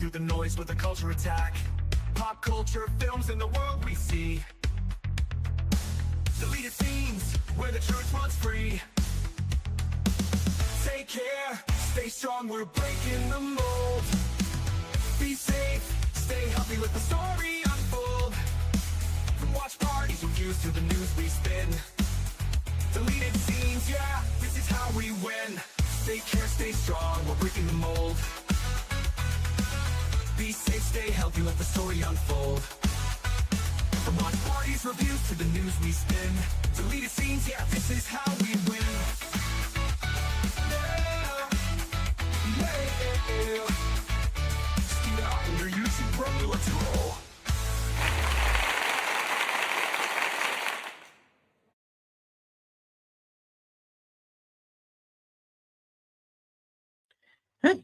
through the noise with a culture attack. Pop culture, films, and the world we see. Deleted scenes where the truth runs free. Take care, stay strong, we're breaking the mold. Be safe, stay healthy, let the story unfold. From watch parties and views to the news we spin. Deleted scenes, yeah, this is how we win. Take care, stay strong, we're breaking the mold. Be safe, stay healthy, let the story unfold. From watch parties, reviews to the news we spin. Deleted scenes, yeah, this is how we win. Let's roll.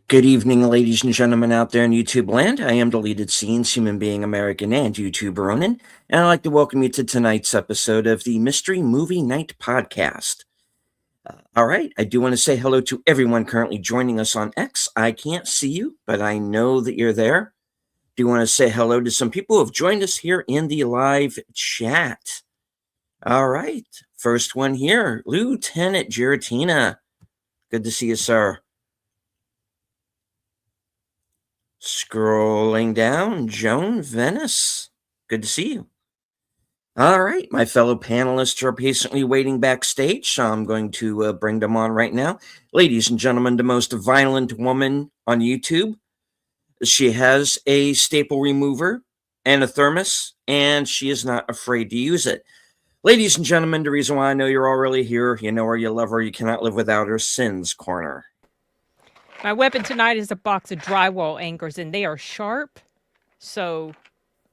Good evening, ladies and gentlemen out there in YouTube land. I am Deleted Scenes, human being, American, and YouTuber Ronan, and I'd like to welcome you to tonight's episode of the Mystery Movie Night Podcast. All right, I do want to say hello to everyone currently joining us on X. I can't see you, but I know that you're there. Do want to say hello to some people who have joined us here in the live chat. All right, first one here, Lieutenant Giratina. Good to see you, sir. Scrolling down, Joan Venice. Good to see you. All right, my fellow panelists are patiently waiting backstage, so I'm going to bring them on right now. Ladies and gentlemen, the most violent woman on YouTube. She has a staple remover and a thermos, and she is not afraid to use it. Ladies and gentlemen, the reason why I know you're all really here, you know her, you love her, you cannot live without her, Sin's Corner. My weapon tonight is a box of drywall anchors, and they are sharp, so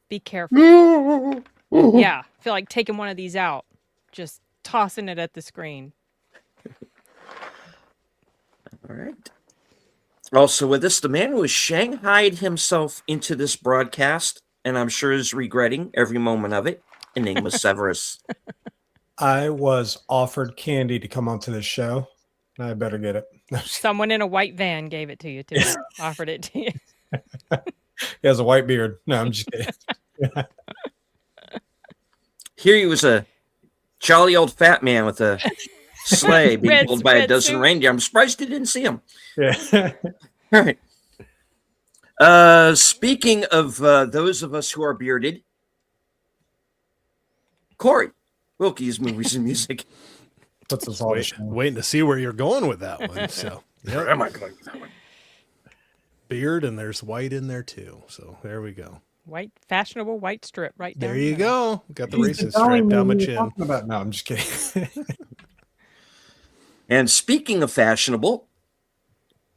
be careful. Yeah, I feel like taking one of these out, just tossing it at the screen. All right. Also with us, the man who has shanghaied himself into this broadcast, and I'm sure is regretting every moment of it, Enigma Severus. I was offered candy to come onto this show. I better get it. Someone in a white van gave it to you, too. Offered it to you. He has a white beard. No, I'm just kidding. Here he was a jolly old fat man with a sleigh being pulled by a dozen reindeer. I'm surprised he didn't see him. Yeah. All right. Speaking of those of us who are bearded, Corey, Wilky's Movies and Music. Puts us all waiting to see where you're going with that one. So, where am I going with that one? Beard, and there's white in there too. So there we go. White, fashionable white strip right down there. You go. Got the racist stripe down my chin. No, I'm just kidding. And speaking of fashionable,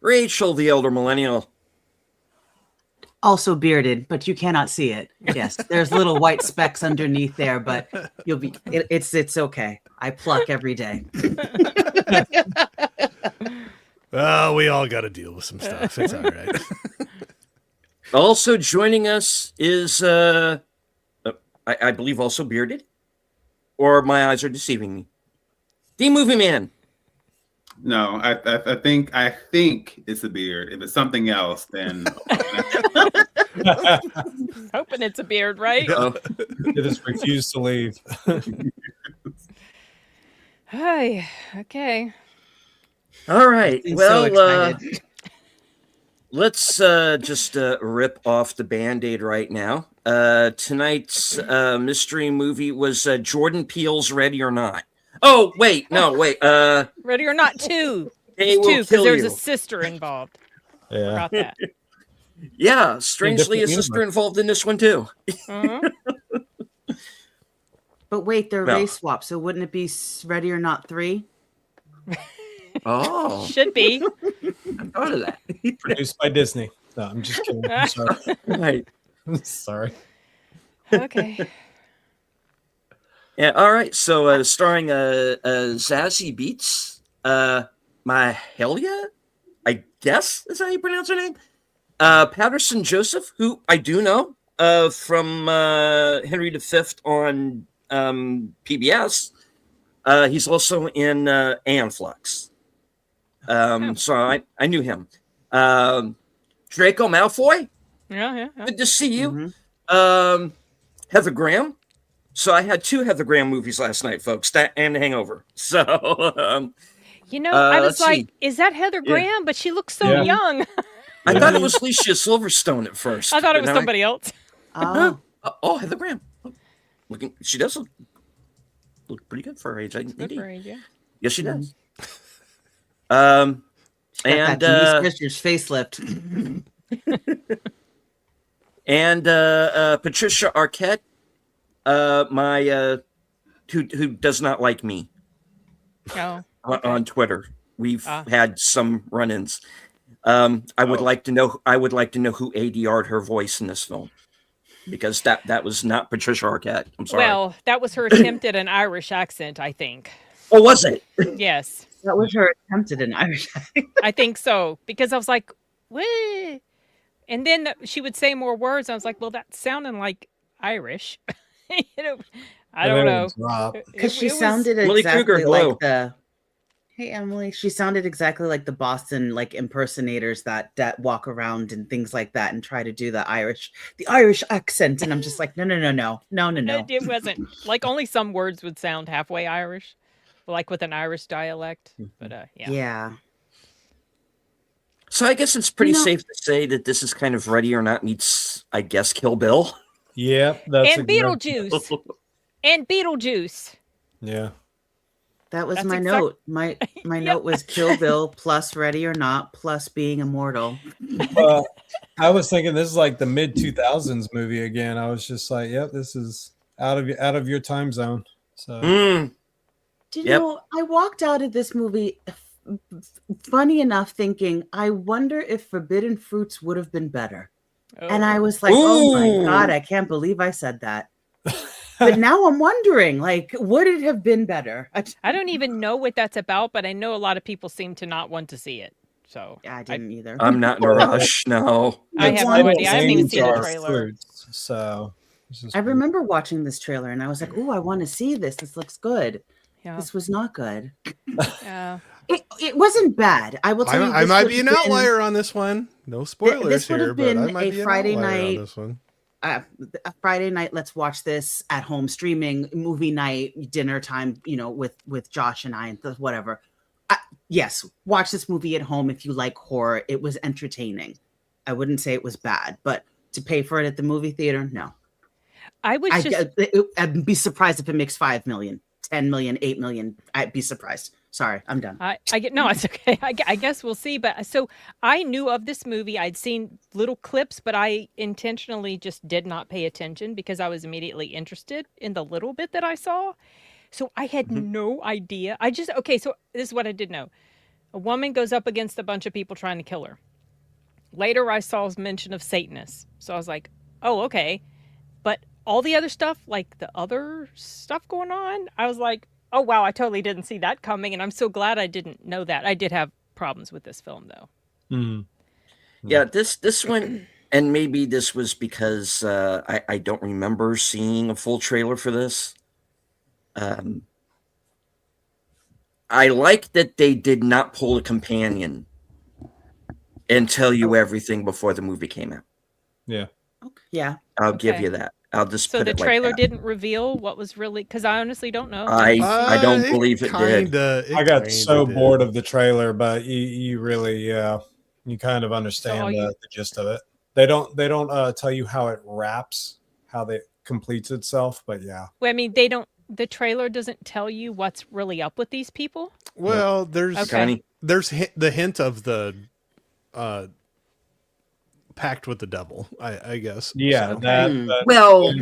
Rachel, the elder millennial. Also bearded, but you cannot see it. Yes, there's little white specks underneath there, but you'll be. It's okay. I pluck every day. Well, we all got to deal with some stuff. It's all right. Also joining us is, I believe, also bearded, or my eyes are deceiving me. The Movie Man. No, I think it's a beard. If it's something else, then hoping it's a beard, right? It has refused to leave. Hi. Okay. All right. Well, so let's just rip off the Band-Aid right now. Tonight's mystery movie was Jordan Peele's Ready or Not. Oh, wait. Ready or Not 2. They will because kill there's you. a sister involved. Yeah. About that. Yeah, strangely, a sister involved in this one, too. Uh-huh. But wait, they're race swapped, so wouldn't it be Ready or Not 3? Oh. Should be. I thought of that. Produced by Disney. No, I'm just kidding. I'm sorry. Right. I'm sorry. Okay. Yeah, all right. So starring Zazie Beetz, Mahalia, I guess is how you pronounce her name. Patterson Joseph, who I do know from Henry V on PBS. He's also in Aeon Flux. So I knew him. Draco Malfoy, Yeah. Good to see you. Mhm. Heather Graham. So I had 2 Heather Graham movies last night, folks, that and Hangover. So I was let's see. like, is that Heather Yeah. Graham? But she looks so Yeah. young. I Yeah. thought it was Alicia Silverstone at first. I thought it but was now somebody else. Oh, Heather Graham. She does look pretty good for her age. Good Indeed. for age, yeah. Yes, she does. got And that Denise Richards facelift. and Patricia Arquette, my who does not like me Oh, on Twitter. We've Ah. had some run-ins. I would like to know. I would like to know who ADR'd her voice in this film, because that was not Patricia Arquette. I'm sorry. well, that was her attempt at an Irish accent, I think. Oh, was it? Yes, That was her attempt at an Irish accent. I think so. Because I was like, what? And then she would say more words. I was like, well, that sounded like Irish. I And don't then it know. would drop. Because she It was- sounded Emily exactly Kruger, hello. like the. Hey Emily, she sounded exactly like the Boston like impersonators that walk around and things like that and try to do the Irish accent, and I'm just like, no. It wasn't like only some words would sound halfway Irish, like with an Irish dialect. But yeah. Yeah. So I guess it's pretty You know- safe to say that this is kind of Ready or Not meets, I guess, Kill Bill. Yeah, that's And Beetlejuice. And Beetlejuice. Yeah. That was That's my exact- note. My note was Kill Bill plus Ready or Not plus Being Immortal. Well, I was thinking this is like the mid 2000s movie again. I was just like, yep, this is out of your time zone. So Did Yep. you know, I walked out of this movie funny enough thinking, I wonder if Forbidden Fruits would have been better. And I was like, oh my Ooh. God, I can't believe I said that. But now I'm wondering, like, would it have been better? I don't even know what that's about, but I know a lot of people seem to not want to see it. So Yeah, I didn't either. I'm not in a rush. No. I The have one no idea. I haven't even names seen the are trailer. Fruits, so it's just I remember watching this trailer and I was like, oh, I want to see this. This looks good. Yeah. This was not good. Yeah. It wasn't bad. I will tell you. I this might would be an have been- outlier on this one. No spoilers this would here, have but been I might a be an Friday outlier night- on this one. A Friday night, let's watch this at home streaming movie night, dinner time, with Josh and I and whatever. Yes, watch this movie at home if you like horror. It was entertaining. I wouldn't say it was bad, but to pay for it at the movie theater, no. I was just I'd be surprised if it makes 5 million, 10 million, 8 million. I'd be surprised. Sorry, I'm done. I get no, it's okay. I guess we'll see. But so I knew of this movie. I'd seen little clips, but I intentionally just did not pay attention because I was immediately interested in the little bit that I saw. So I had no idea. So this is what I did know. A woman goes up against a bunch of people trying to kill her. Later, I saw mention of Satanists. So I was like, oh, okay. But all the other stuff, like the other stuff going on, I was like, oh, wow, I totally didn't see that coming. And I'm so glad I didn't know that. I did have problems with this film, though. Mhm. Yeah, this one, and maybe this was because I don't remember seeing a full trailer for this. I like that they did not pull a companion and tell you everything before the movie came out. Yeah. Yeah. I'll give Okay. you that. I'll just So put the it like trailer that. didn't reveal what was really, because I honestly don't know. I don't believe it did. I got so bored of the trailer, but you really, you kind of understand all you- the gist of it. They don't tell you how it wraps, how it completes itself, but yeah. Well, I mean, the trailer doesn't tell you what's really up with these people. Well, there's Okay. Connie? there's the hint of the pact with the devil, I guess. Yeah, So- that Well,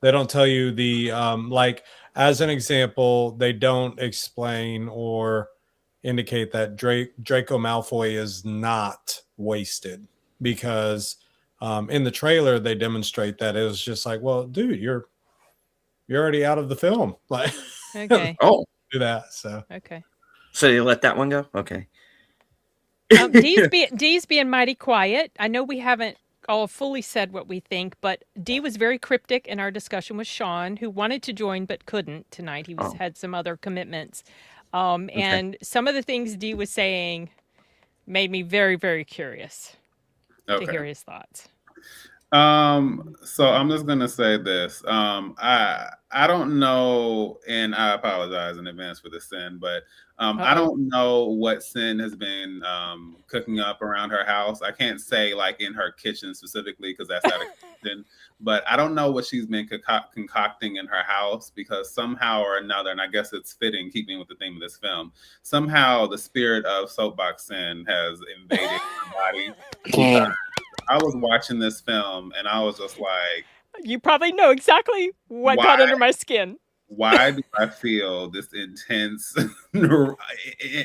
they don't tell you the like as an example, they don't explain or indicate that Draco Malfoy is not wasted because in the trailer they demonstrate that it was just like, well, dude, you're already out of the film. Like Okay. oh, do that. So Okay. so they let that one go? Okay. Dee's being mighty quiet. I know we haven't all fully said what we think, but Dee was very cryptic in our discussion with Sean, who wanted to join but couldn't tonight. He had some other commitments. And some of the things Dee was saying made me very, very curious to hear Okay. his thoughts. So I'm just gonna say this. I don't know, and I apologize in advance for the sin, but I don't know what sin has been cooking up around her house. I can't say like in her kitchen specifically because that's out of kitchen, but I don't know what she's been concocting in her house because somehow or another, and I guess it's fitting, keeping with the theme of this film, somehow the spirit of soapbox sin has invaded her body. Because I was watching this film and I was just like, You probably know exactly what got under my skin. why do I feel this intense,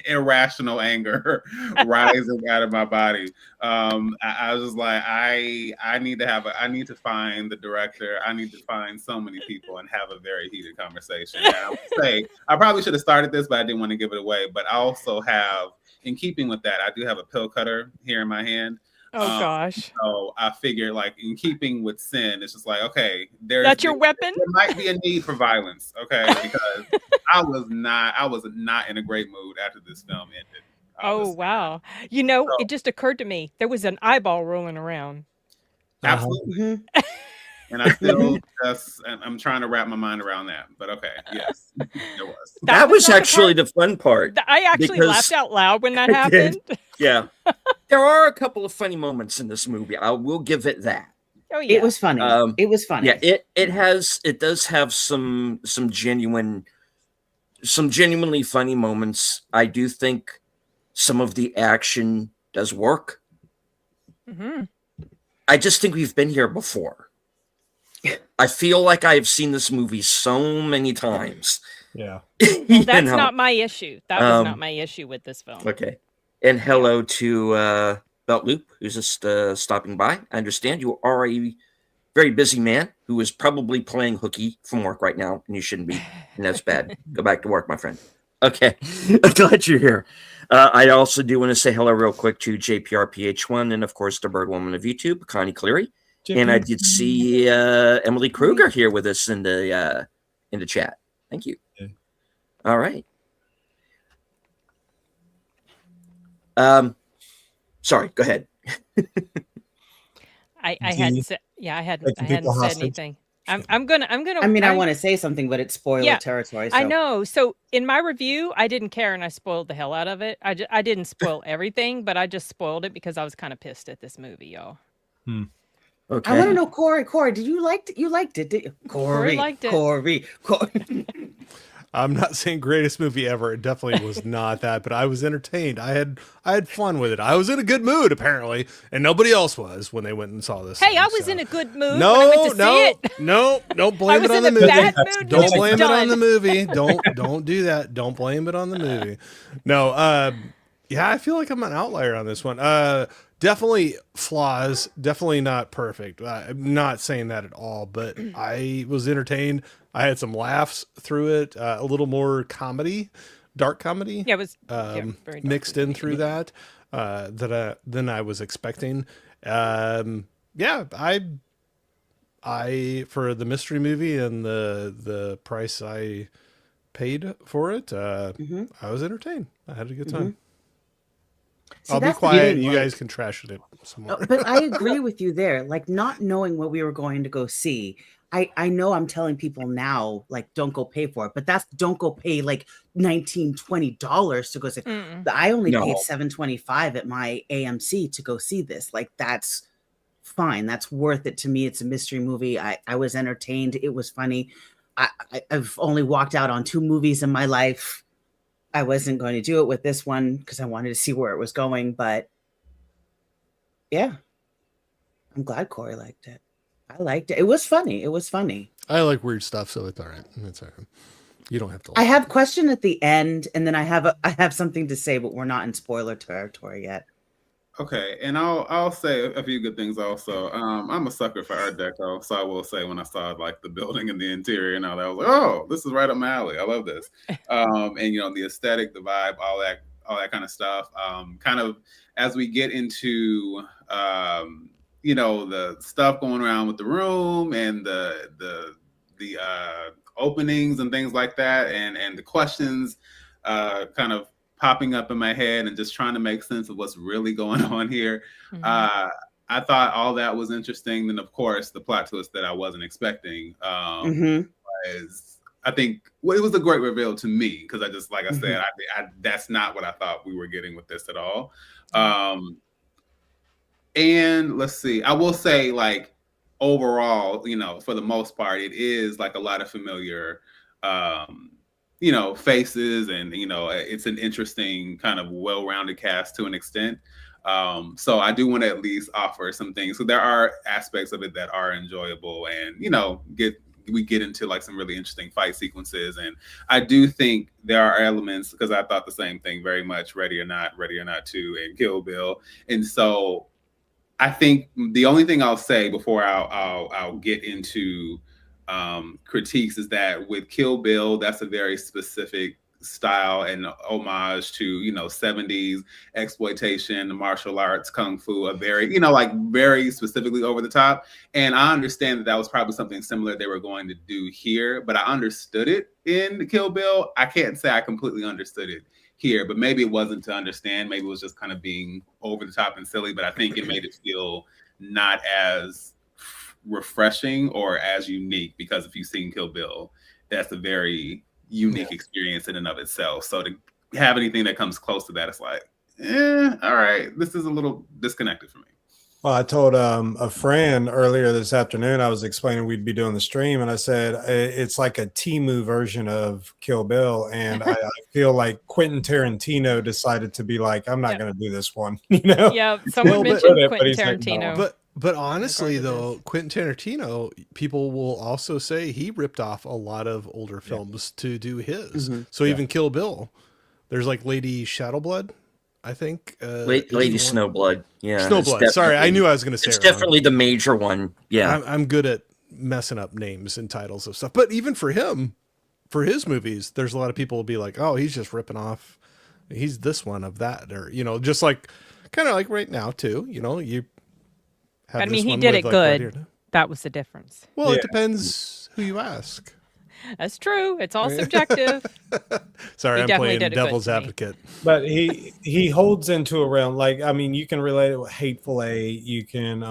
irrational anger rising out of my body? I was just like, I need to find the director. I need to find so many people and have a very heated conversation. And I would say I probably should have started this, but I didn't want to give it away. But I also have, in keeping with that, I do have a pill cutter here in my hand. Oh gosh! So I figured, like, in keeping with sin, it's just like, okay, that's your weapon. There might be a need for violence, okay? Because I was not in a great mood after this film ended. Wow! You know, it just occurred to me there was an eyeball rolling around. Absolutely. And I still I'm trying to wrap my mind around that. But okay, yes, there was. That was actually the fun part. I actually laughed out loud when that happened. Yeah. There are a couple of funny moments in this movie. I will give it that. Oh yeah. It was funny. It was funny. Yeah, it does have some genuinely funny moments. I do think some of the action does work. Mm-hmm. I just think we've been here before. I feel like I've seen this movie so many times. Yeah. Well, that's not my issue. That was not my issue with this film. Okay. And hello to Belt Loop, who's just stopping by. I understand you are a very busy man who is probably playing hooky from work right now, and you shouldn't be. And that's bad. Go back to work, my friend. Okay. I'm glad you're here. I also do want to say hello real quick to JPRPH1 and, of course, the Bird Woman of YouTube, Connie Cleary. And I did see Emily Kruger here with us in the chat. Thank you. Yeah. All right. Sorry, go ahead. I hadn't said anything. I'm gonna. I mean, I want to say something, but it's spoiler territory. So. I know. So in my review, I didn't care, and I spoiled the hell out of it. I didn't spoil everything, but I just spoiled it because I was kind of pissed at this movie, y'all. Okay. I want to know, Corey, did you liked it? You liked it, did you? Corey liked it. Corey. I'm not saying greatest movie ever. It definitely was not that, but I was entertained. I had fun with it. I was in a good mood apparently, and nobody else was when they went and saw this. Hey, I was in a good mood. When I went to see it. Don't blame it on the movie. Don't blame it on the movie. Don't do that. Don't blame it on the movie. No, yeah, I feel like I'm an outlier on this one. Definitely flaws. Definitely not perfect. I'm not saying that at all, but I was entertained. I had some laughs through it. A little more comedy, dark comedy. Yeah, it was very mixed in through that than I was expecting. Yeah, I for the mystery movie and the price I paid for it, I was entertained. I had a good time. I'll be quiet. You guys can trash it some more. But I agree with you there. Like, not knowing what we were going to go see. I know I'm telling people now, like, don't go pay for it, but don't go pay like $19, $20 to go see. I only paid $7.25 at my AMC to go see this. Like, that's fine. That's worth it to me. It's a mystery movie. I was entertained. It was funny. I've only walked out on 2 movies in my life. I wasn't going to do it with this one because I wanted to see where it was going, but yeah, I'm glad Corey liked it. I liked it. It was funny. I like weird stuff, so it's all right. It's all right. You don't have to. I have a question at the end, and then I have something to say, but we're not in spoiler territory yet. Okay, and I'll say a few good things also. I'm a sucker for Art Deco, so I will say when I saw like the building and the interior and all that, I was like, oh, this is right up my alley. I love this. And the aesthetic, the vibe, all that kind of stuff. Kind of as we get into the stuff going around with the room and the openings and things like that, and the questions kind of popping up in my head and just trying to make sense of what's really going on here. I thought all that was interesting. Then, of course, the plot twist that I wasn't expecting was, I think, well, it was a great reveal to me because I just, like I said, that's not what I thought we were getting with this at all. And let's see, I will say, like, overall, you know, for the most part, it is like a lot of familiar, you know, faces, and, you know, it's an interesting kind of well-rounded cast to an extent. So I do want to at least offer some things. So there are aspects of it that are enjoyable, and, you know, we get into like some really interesting fight sequences. And I do think there are elements, because I thought the same thing very much, Ready or Not 2 and Kill Bill. And so I think the only thing I'll say before I'll get into critiques is that with Kill Bill, that's a very specific style and homage to, you know, 70s exploitation, martial arts, kung fu, a very, you know, like very specifically over the top. And I understand that was probably something similar they were going to do here, but I understood it in Kill Bill. I can't say I completely understood it here, but maybe it wasn't to understand. Maybe it was just kind of being over the top and silly, but I think it made it feel not as refreshing or as unique, because if you've seen Kill Bill, that's a very unique experience in and of itself. So to have anything that comes close to that, it's like, all right, this is a little disconnected for me. Well, I told a friend earlier this afternoon, I was explaining we'd be doing the stream, and I said it's like a Temu version of Kill Bill, and I feel like Quentin Tarantino decided to be like, I'm not going to do this one, you know? Yeah, someone mentioned Quentin Tarantino. But honestly, though, Quentin Tarantino, people will also say he ripped off a lot of older films to do his. So even Kill Bill, there's like Lady Shadowblood, I think. Lady Snowblood. Yeah. Snowblood. Sorry, I knew I was going to say it. It's definitely the major one. Yeah. I'm good at messing up names and titles of stuff. But even for him, for his movies, there's a lot of people will be like, oh, he's just ripping off. He's this one of that. Or, you know, just like kind of like right now, too. You know, you. I mean, he did it good. That was the difference. Well, it depends who you ask. That's true. It's all subjective. Sorry, I'm playing devil's advocate. But he holds into a realm, like, I mean, you can relate it with Hateful Eight. You can,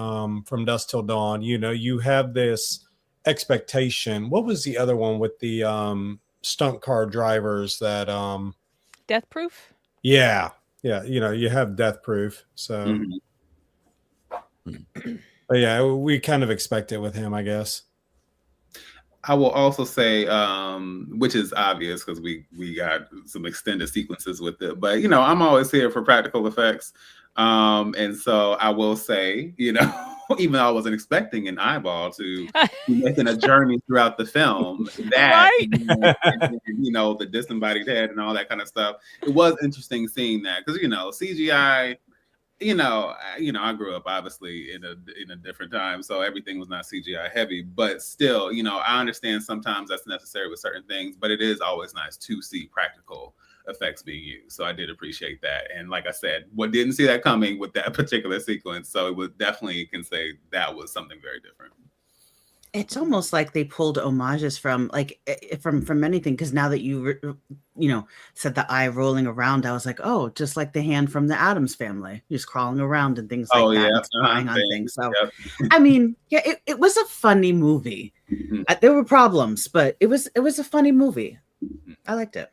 From Dusk Till Dawn, you know, you have this expectation. What was the other one with the stunt car drivers that... Death Proof? Yeah. Yeah, you know, you have Death Proof, so... But yeah, we kind of expect it with him, I guess. I will also say, which is obvious because we got some extended sequences with it, but, you know, I'm always here for practical effects. And so I will say, you know, even though I wasn't expecting an eyeball to be making a journey throughout the film, that, you know, the disembodied head and all that kind of stuff, it was interesting seeing that because, you know, CGI, you know, I grew up obviously in a different time, so everything was not CGI heavy. But still, you know, I understand sometimes that's necessary with certain things, but it is always nice to see practical effects being used. So I did appreciate that, and like I said, didn't see that coming with that particular sequence. So it was definitely can say that was something very different. It's almost like they pulled homages from anything, because now that you know, said the eye rolling around, I was like, oh, just like the hand from the Addams Family, just crawling around and things like that, and spying on things. So, I mean, yeah, it was a funny movie. There were problems, but it was a funny movie. I liked it.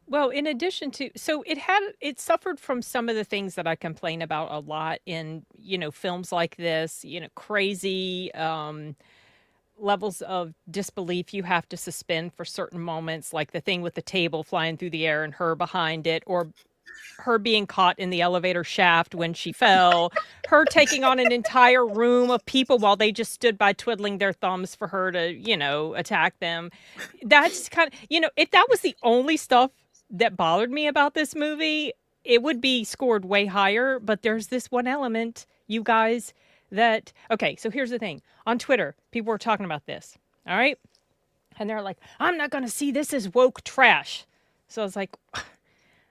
Well, in addition to, so it suffered from some of the things that I complain about a lot in, you know, films like this, you know, crazy levels of disbelief you have to suspend for certain moments, like the thing with the table flying through the air and her behind it, or her being caught in the elevator shaft when she fell, her taking on an entire room of people while they just stood by twiddling their thumbs for her to, you know, attack them. That's kind of, you know, if that was the only stuff that bothered me about this movie, it would be scored way higher. But there's this one element, you guys, that, okay, so here's the thing. On Twitter, people were talking about this, all right? And they're like, I'm not going to see this as woke trash. So I was like, all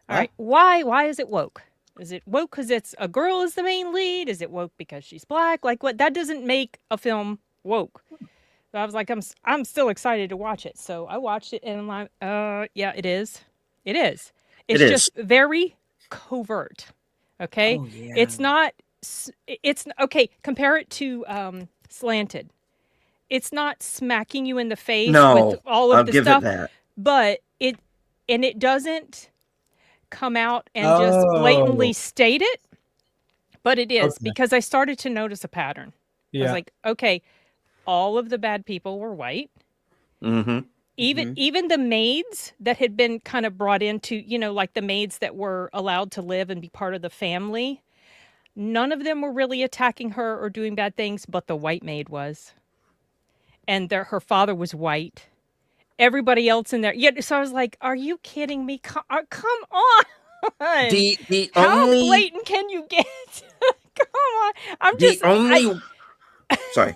right, why is it woke? Is it woke because it's a girl is the main lead? Is it woke because she's black? Like, what? That doesn't make a film woke. So I was like, I'm still excited to watch it. So I watched it, and I'm like, yeah, it is. It is. It's just very covert. Okay. Oh, yeah. It's not it's okay. Compare it to Slanted. It's not smacking you in the face with all of I'll the give stuff, it that. but it doesn't come out and just blatantly state it, but it is because I started to notice a pattern. I was like, okay, all of the bad people were white. Mm-hmm. Even the maids that had been kind of brought into, like the maids that were allowed to live and be part of the family, none of them were really attacking her or doing bad things, but the white maid was. And her father was white. Everybody else in there. Yeah, so I was like, are you kidding me? Come on. How blatant can you get? Come on. Sorry.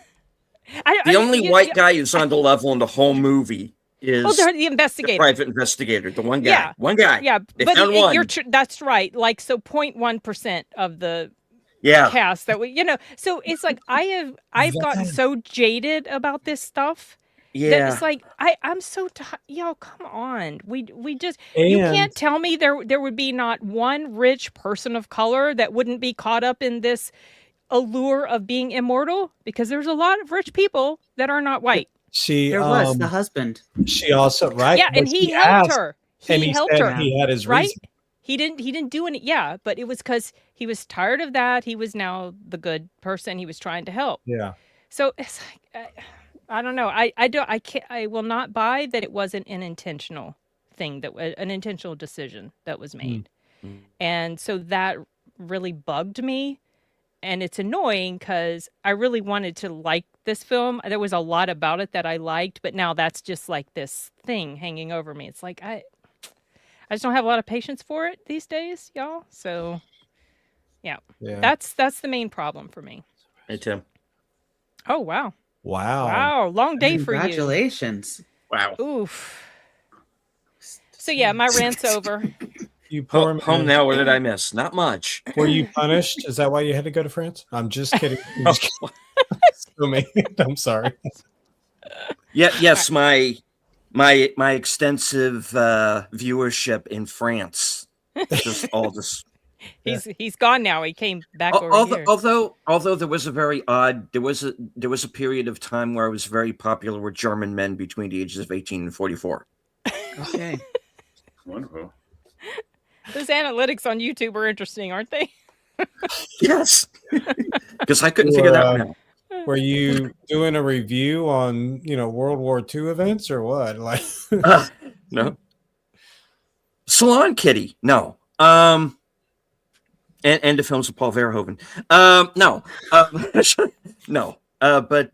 The only white guy who's on the level in the whole movie is the investigator, the private investigator, the one guy. Yeah. One guy. Yeah, they but found one. That's right. Like, so 0.1% of the cast that so it's like I've gotten so jaded about this stuff. Yeah, it's like I'm so y'all. Come on, we just you can't tell me there would be not one rich person of color that wouldn't be caught up in this allure of being immortal, because there's a lot of rich people that are not white. There was the husband. She also and he helped her. He helped her. He had his reason. He didn't do any. Yeah, but it was because he was tired of that. He was now the good person. He was trying to help. Yeah. So it's like I don't know. I will not buy that it wasn't an intentional thing, an intentional decision that was made. And so that really bugged me, and it's annoying because I really wanted to like this film. There was a lot about it that I liked, but now that's just like this thing hanging over me. It's like I just don't have a lot of patience for it these days, y'all. So yeah. That's the main problem for me. Hey, Tim. Oh, wow. Wow. Long day for you. Congratulations. Wow. Oof. So yeah, my rant's over. You poor home now. What did I miss? Not much. Were you punished? Is that why you had to go to France? I'm just kidding. I'm sorry. Yes, my extensive viewership in France. He's gone now. He came back over here. Although there was a very odd, there was a period of time where I was very popular with German men between the ages of 18 and 44. Okay. Wonderful. Those analytics on YouTube are interesting, aren't they? Yes. Because I couldn't figure that one out. Were you doing a review on, World War II events or what? Like, no. Salon Kitty, no. And the films of Paul Verhoeven. No. No. But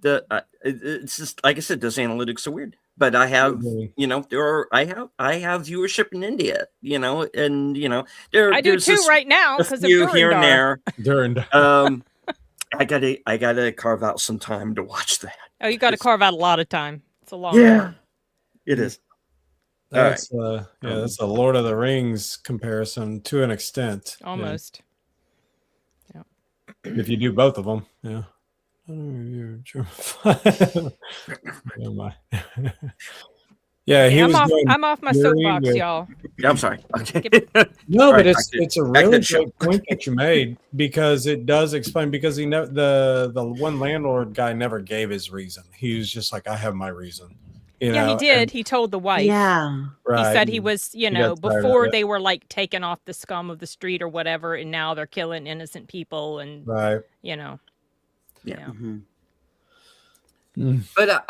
it's just like I said, those analytics are weird. But I have, I have viewership in India, and I do too right now because of here and there. Durandar. I gotta carve out some time to watch that. Oh, you got to carve out a lot of time. It's a long. Yeah, it is. That's that's a Lord of the Rings comparison to an extent. Almost. Yeah. If you do both of them, yeah. Never mind. Yeah, I'm off my soapbox, y'all. Yeah, I'm sorry. Okay. No, but it's a really good point that you made, because it does explain, because the one landlord guy never gave his reason. He was just like, I have my reason. He did. He told the wife. Yeah. Right. He said he was, before they were like taken off the scum of the street or whatever, and now they're killing innocent people and Yeah. Mm-hmm. But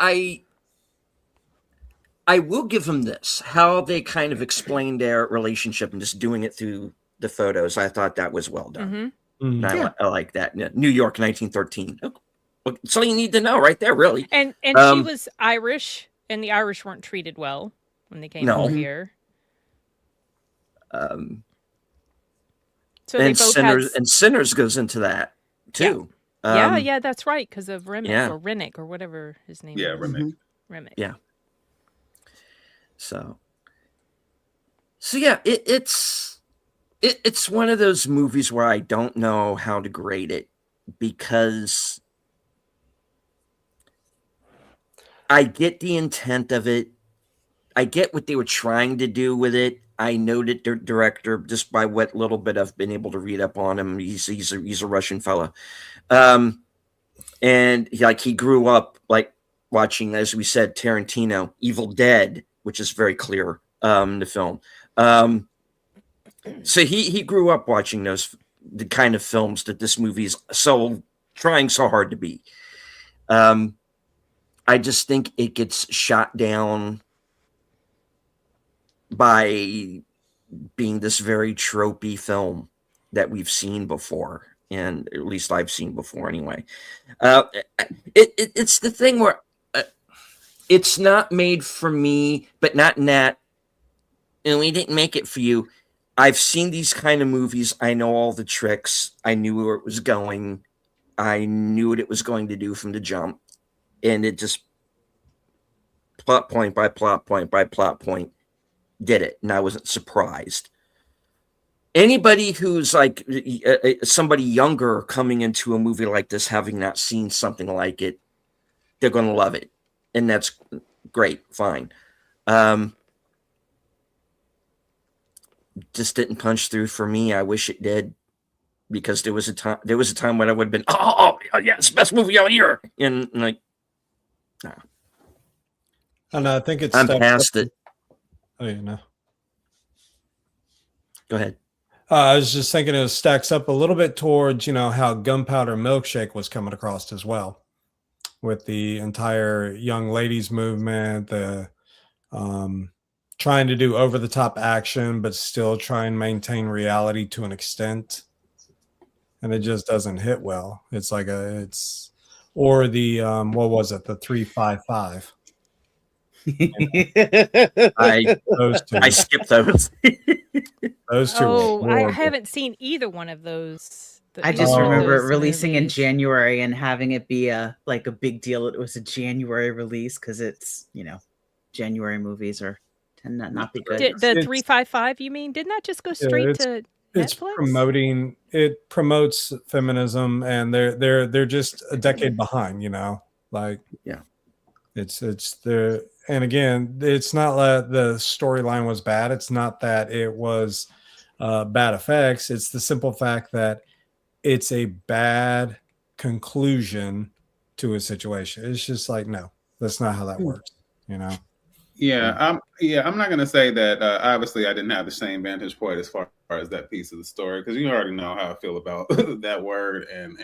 I will give them this, how they kind of explained their relationship and just doing it through the photos. I thought that was well done. Mm-hmm. I like that. New York, 1913. That's all you need to know right there, really. And she was Irish, and the Irish weren't treated well when they came over here. So and Sinners goes into that too. Yeah, that's right, because of Rennick or whatever his name is. Yeah, Rennick. Rennick. Yeah. So yeah, it's one of those movies where I don't know how to grade it, because I get the intent of it. I get what they were trying to do with it. I know that the director, just by what little bit I've been able to read up on him, he's a Russian fella, and he grew up like watching, as we said, Tarantino, Evil Dead, which is very clear the film. So he grew up watching the kind of films that this movie is trying so hard to be. I just think it gets shot down by being this very tropey film that we've seen before, and at least I've seen before anyway. It's the thing where it's not made for me, but not in that, and we didn't make it for you. I've seen these kind of movies. I know all the tricks. I knew where it was going. I knew what it was going to do from the jump. And it just plot point by plot point by plot point did it. And I wasn't surprised. Anybody who's like somebody younger coming into a movie like this, having not seen something like it, they're going to love it. And that's great. Fine. Just didn't punch through for me. I wish it did, because there was a time when I would have been, oh yeah, it's the best movie out here, and like, no. And I think I'm past it. Oh, you know. Go ahead. I was just thinking it stacks up a little bit towards, how Gunpowder Milkshake was coming across as well, with the entire young ladies movement, the trying to do over the top action, but still try and maintain reality to an extent. And it just doesn't hit well. It's like or the, what was it? The 355. I skipped those. Those two. Oh, I haven't seen either one of those. I just remember it releasing in January and having it be a big deal. It was a January release because it's, January movies tend to not be good. The 355, you mean? Didn't that just go straight to Netflix? It promotes feminism, and they're just a decade behind, like, yeah. And again, it's not that the storyline was bad. It's not that it was bad effects. It's the simple fact that it's a bad conclusion to a situation. It's just like, no, that's not how that works, Yeah, I'm not going to say that. Obviously, I didn't have the same vantage point as far as that piece of the story, because you already know how I feel about that word and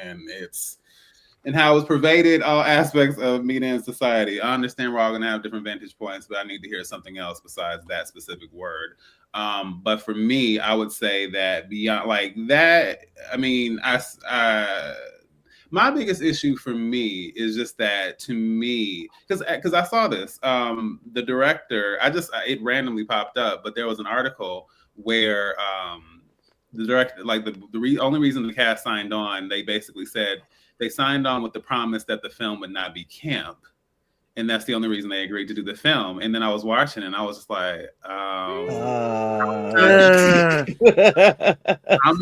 how it's pervaded all aspects of media and society. I understand we're all going to have different vantage points, but I need to hear something else besides that specific word. But for me, I would say that beyond like that, I mean, my biggest issue for me is just that, to me, because I saw this, the director, it randomly popped up, but there was an article where the director, like the only reason the cast signed on, they basically said they signed on with the promise that the film would not be camp. And that's the only reason they agreed to do the film. And then I was watching and I was just like, I'm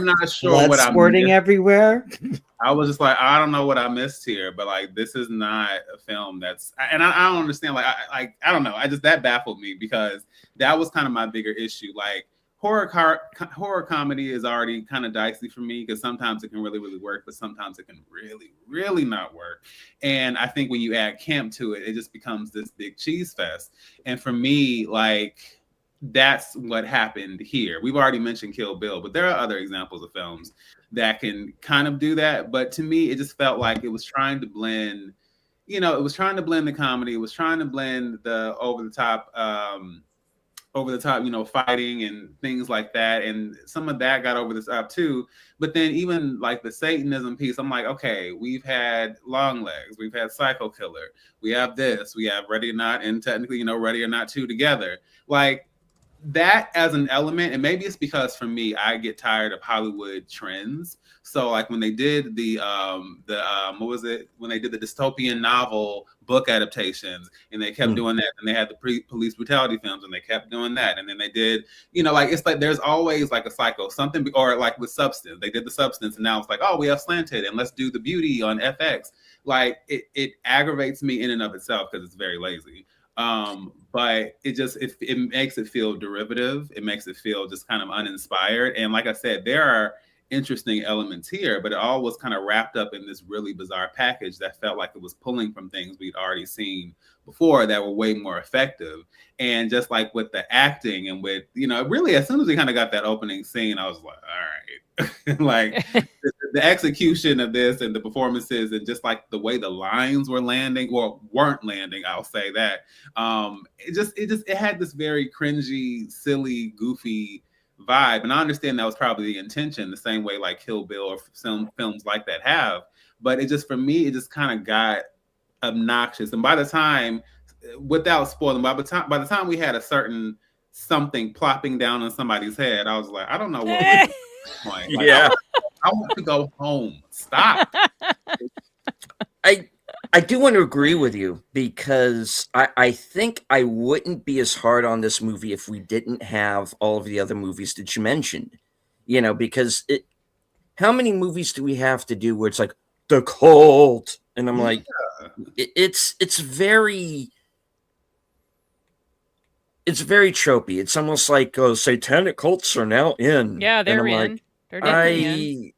not sure what I'm squirting everywhere. I was just like, I don't know what I missed here, but like, this is not a film that's, and I don't understand. Like, I don't know. That baffled me, because that was kind of my bigger issue. Like, horror comedy is already kind of dicey for me, because sometimes it can really, really work, but sometimes it can really, really not work. And I think when you add camp to it, it just becomes this big cheese fest. And for me, like, that's what happened here. We've already mentioned Kill Bill, but there are other examples of films that can kind of do that. But to me, it just felt like it was trying to blend, it was trying to blend the comedy. It was trying to blend the over the top, fighting and things like that. And some of that got over the top too. But then even like the Satanism piece, I'm like, okay, we've had Longlegs, we've had Psycho Killer, we have this, we have Ready or Not, and technically, Ready or Not 2 together. Like, that as an element, and maybe it's because for me, I get tired of Hollywood trends. So like when they did what was it? When they did the dystopian novel book adaptations, and they kept doing that, and they had the police brutality films, and they kept doing that, and then they did, like, it's like there's always like a cycle, something, or like with Substance, they did the Substance, and now it's like, oh, we have Slanted, and let's do the Beauty on FX. Like, it aggravates me in and of itself because it's very lazy. but it makes it feel derivative. It makes it feel just kind of uninspired. And like I said, there are interesting elements here, but it all was kind of wrapped up in this really bizarre package that felt like it was pulling from things we'd already seen before that were way more effective. And just like with the acting and with, really as soon as we kind of got that opening scene, I was like, all right. Like the execution of this and the performances and just like the way the lines were landing or weren't landing, I'll say that. It had this very cringy, silly, goofy vibe. And I understand that was probably the intention, the same way like Kill Bill or films like that have. But for me, it just kind of got obnoxious. And by the time, without spoiling, by the time we had a certain something plopping down on somebody's head, I was like, I don't know what we're doing. Like, Yeah. I want to go home. Stop. I do want to agree with you because I think I wouldn't be as hard on this movie if we didn't have all of the other movies that you mentioned. Because how many movies do we have to do where it's like the cult? And I'm like, it's very tropey. It's almost like satanic cults are now in. Yeah, they're in. Like, they're definitely in.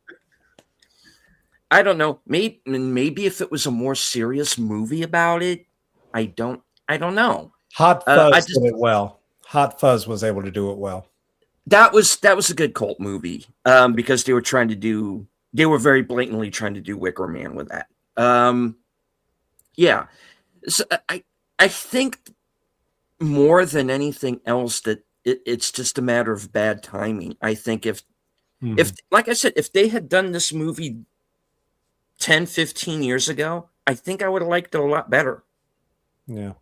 I don't know. Maybe if it was a more serious movie about it, I don't know. Hot Fuzz did it well. Hot Fuzz was able to do it well. That was a good cult movie because they were very blatantly trying to do Wicker Man with that. Yeah. So I think more than anything else that it's just a matter of bad timing. I think if like I said, if they had done this movie 10, 15 years ago, I think I would have liked it a lot better. Yeah.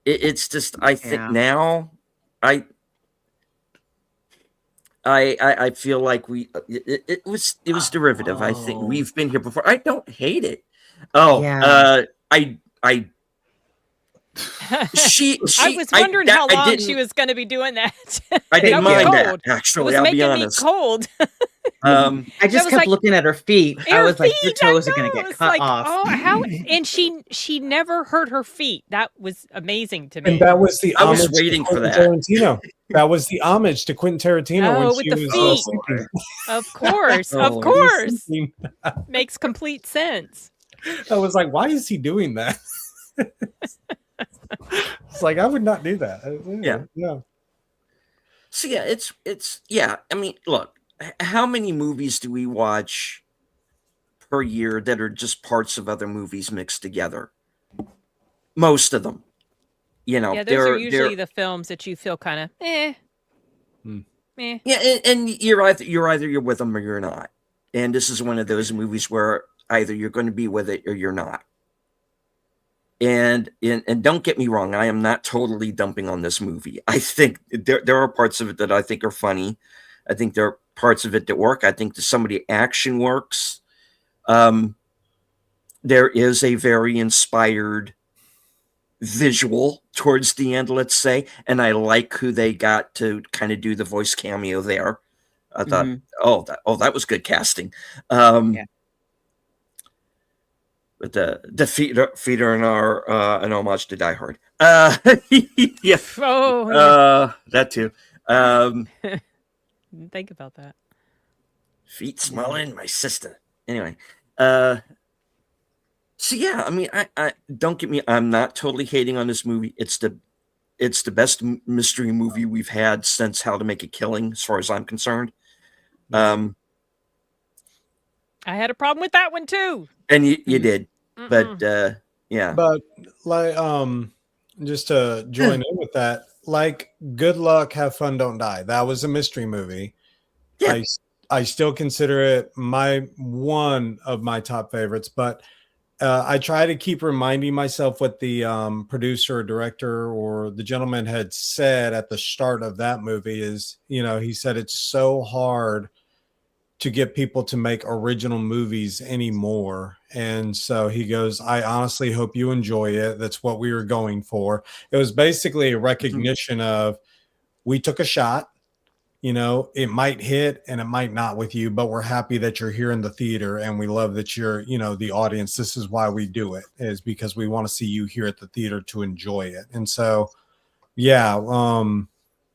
It's just, I think now I feel like it was derivative. I think we've been here before. I don't hate it. I was wondering how long she was going to be doing that. I didn't mind that, actually. I'll be honest. It was making me cold. I just kept looking at her feet. I was like, your toes are going to get cut off. Oh, how? And she never hurt her feet. That was amazing to me. And that was the I was homage waiting to for Quentin that. Tarantino. That was the homage to Quentin Tarantino Oh, when with she the was feet. Of course, Oh, of course. Makes complete sense. I was like, why is he doing that? It's like, I would not do that. Yeah. So yeah, it's I mean, look, how many movies do we watch per year that are just parts of other movies mixed together? Most of them. Yeah, those are usually the films that you feel kind of meh. Yeah, and you're either with them or you're not. And this is one of those movies where either you're going to be with it or you're not. And don't get me wrong, I am not totally dumping on this movie. I think there are parts of it that I think are funny. I think there are parts of it that work. I think that some of the action works. There is a very inspired visual towards the end, let's say, and I like who they got to kind of do the voice cameo there. I thought, that was good casting. But the feeder in our an homage to Die Hard. Yeah. Oh, that too. didn't think about that. Feet smelling my sister. Anyway, so yeah, I mean, I don't get me. I'm not totally hating on this movie. It's the best mystery movie we've had since How to Make a Killing, as far as I'm concerned. I had a problem with that one too. And you did, but yeah. But like, just to join in with that, like, Good Luck, Have Fun, Don't Die. That was a mystery movie. Yeah. I still consider it one of my top favorites, but I try to keep reminding myself what the producer or director or the gentleman had said at the start of that movie is, he said it's so hard to get people to make original movies anymore. And so he goes, I honestly hope you enjoy it. That's what we were going for. It was basically a recognition of, we took a shot. It might hit and it might not with you, but we're happy that you're here in the theater and we love that you're, the audience. This is why we do it, is because we want to see you here at the theater to enjoy it. And so Yeah,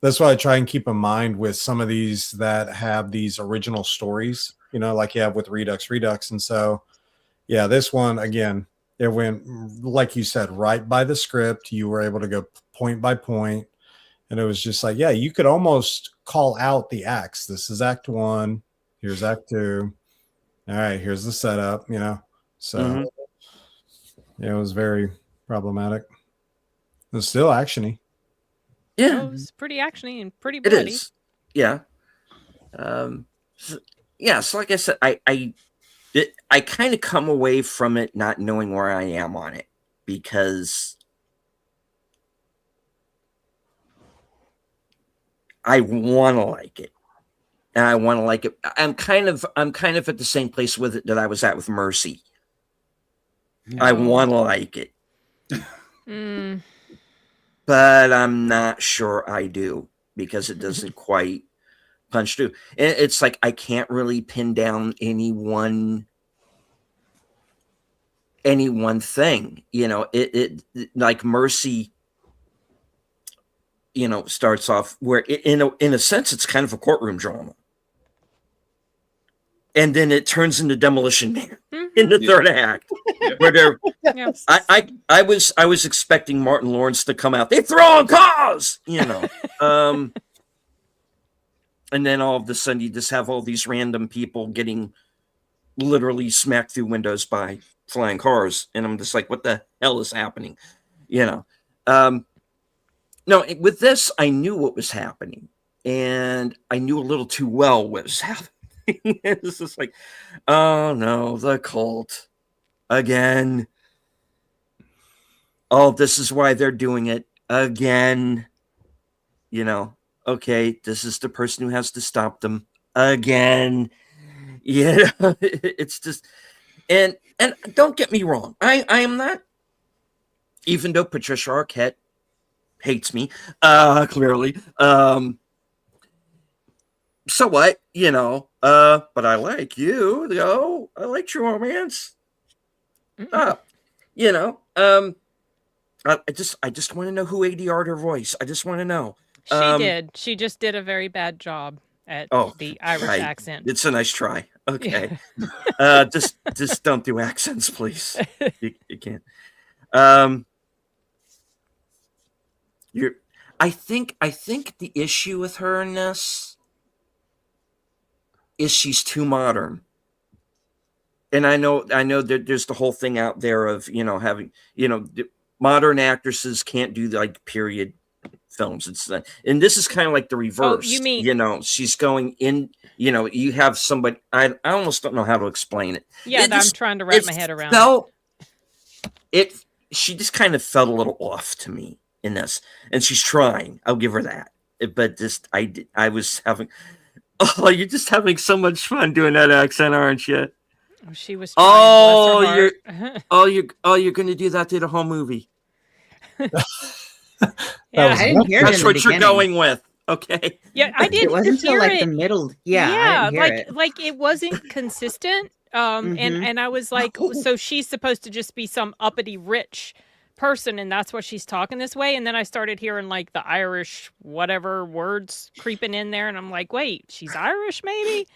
that's what I try and keep in mind with some of these that have these original stories, like you have with Redux. And so, yeah, this one, again, it went, like you said, right by the script. You were able to go point by point. And it was just like, yeah, you could almost call out the acts. This is act 1. Here's act 2. All right, here's the setup, So yeah, it was very problematic. It was still actiony. Yeah, it was pretty actiony and pretty bloody. It is. Yeah. So like I said, I kind of come away from it not knowing where I am on it, because I want to like it, and I want to like it. I'm kind of at the same place with it that I was at with Mercy. I want to like it. But I'm not sure I do, because it doesn't quite punch through. It's like I can't really pin down any one thing. It like Mercy, starts off where in a sense it's kind of a courtroom drama, and then it turns into Demolition Man in the third act, where they're. I was expecting Martin Lawrence to come out. They throwing cars, and then all of a sudden you just have all these random people getting literally smacked through windows by flying cars, and I'm just like, what the hell is happening? No, with this I knew what was happening, and I knew a little too well what was happening. It's just like, oh no, the cult again. Oh, this is why they're doing it again. Okay, this is the person who has to stop them again. It's just, and don't get me wrong, I am not, even though Patricia Arquette hates me, clearly, so what, but I like you, I like True Romance. I just want to know who ADR'd her voice. I just want to know. She did. She just did a very bad job at the Irish accent. It's a nice try. Okay. Just don't do accents, please. You can't. I think the issue with her in this is she's too modern. And I know that there's the whole thing out there of, having, modern actresses can't do like period films. And this is kind of like the reverse. Oh, you mean, she's going in, you have somebody, I almost don't know how to explain it. Yeah, I'm trying to wrap my head around it. She just kind of felt a little off to me in this, and she's trying. I'll give her that. But just, I was having, you're just having so much fun doing that accent, aren't you? She was trying, you're going to do that to the whole movie. Yeah, I didn't hear it. That's what you're going with, okay? Yeah, I didn't. It wasn't until like the middle. Yeah, like it wasn't consistent. And I was like, so she's supposed to just be some uppity rich person, and that's why she's talking this way. And then I started hearing like the Irish whatever words creeping in there, and I'm like, wait, she's Irish maybe?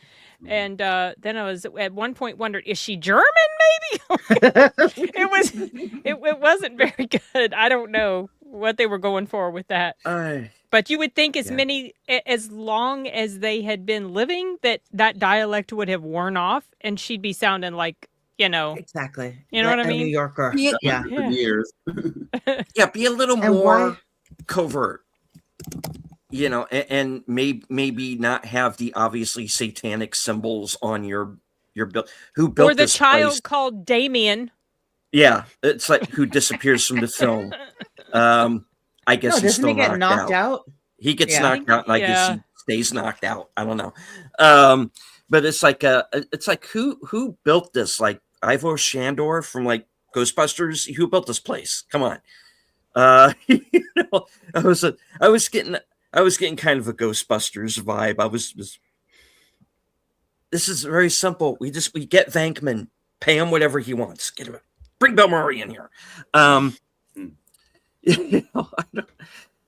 And then I was at one point wondered, is she German maybe? it wasn't very good. I don't know what they were going for with that. But you would think as long as they had been living, that dialect would have worn off, and she'd be sounding like, exactly. You know what I mean? New Yorker. Yeah. For years. Yeah, be a little more covert. And maybe not have the obviously satanic symbols on your build. Who built or the this child place? Called Damien? Yeah, it's like who disappears from the film. I guess he's still get knocked out. He gets knocked out, and I guess he stays knocked out. I don't know. But it's like who built this? Like Ivor Shandor from like Ghostbusters. Who built this place? Come on. I was getting kind of a Ghostbusters vibe. This is very simple. We get Venkman, pay him whatever he wants. Get him, bring Bill Murray in here.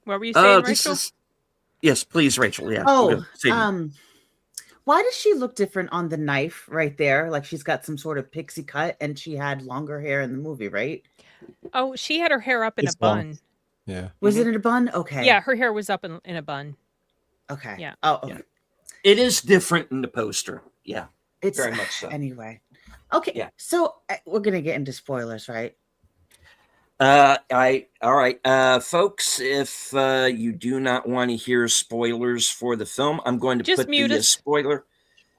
What were you saying, this Rachel? Yes, please, Rachel. Yeah. Oh, Save me. why does she look different on the knife right there? Like she's got some sort of pixie cut, and she had longer hair in the movie, right? Oh, she had her hair up in It's a bun. Yeah. Was it in a bun? Okay. Yeah, her hair was up in a bun. Okay. Yeah. Oh, Yeah. It is different in the poster. Yeah. it's Very much so. Anyway. Okay. Yeah. So we're gonna get into spoilers, right? All right, folks. If you do not want to hear spoilers for the film, I'm going to Just put mute the us. spoiler.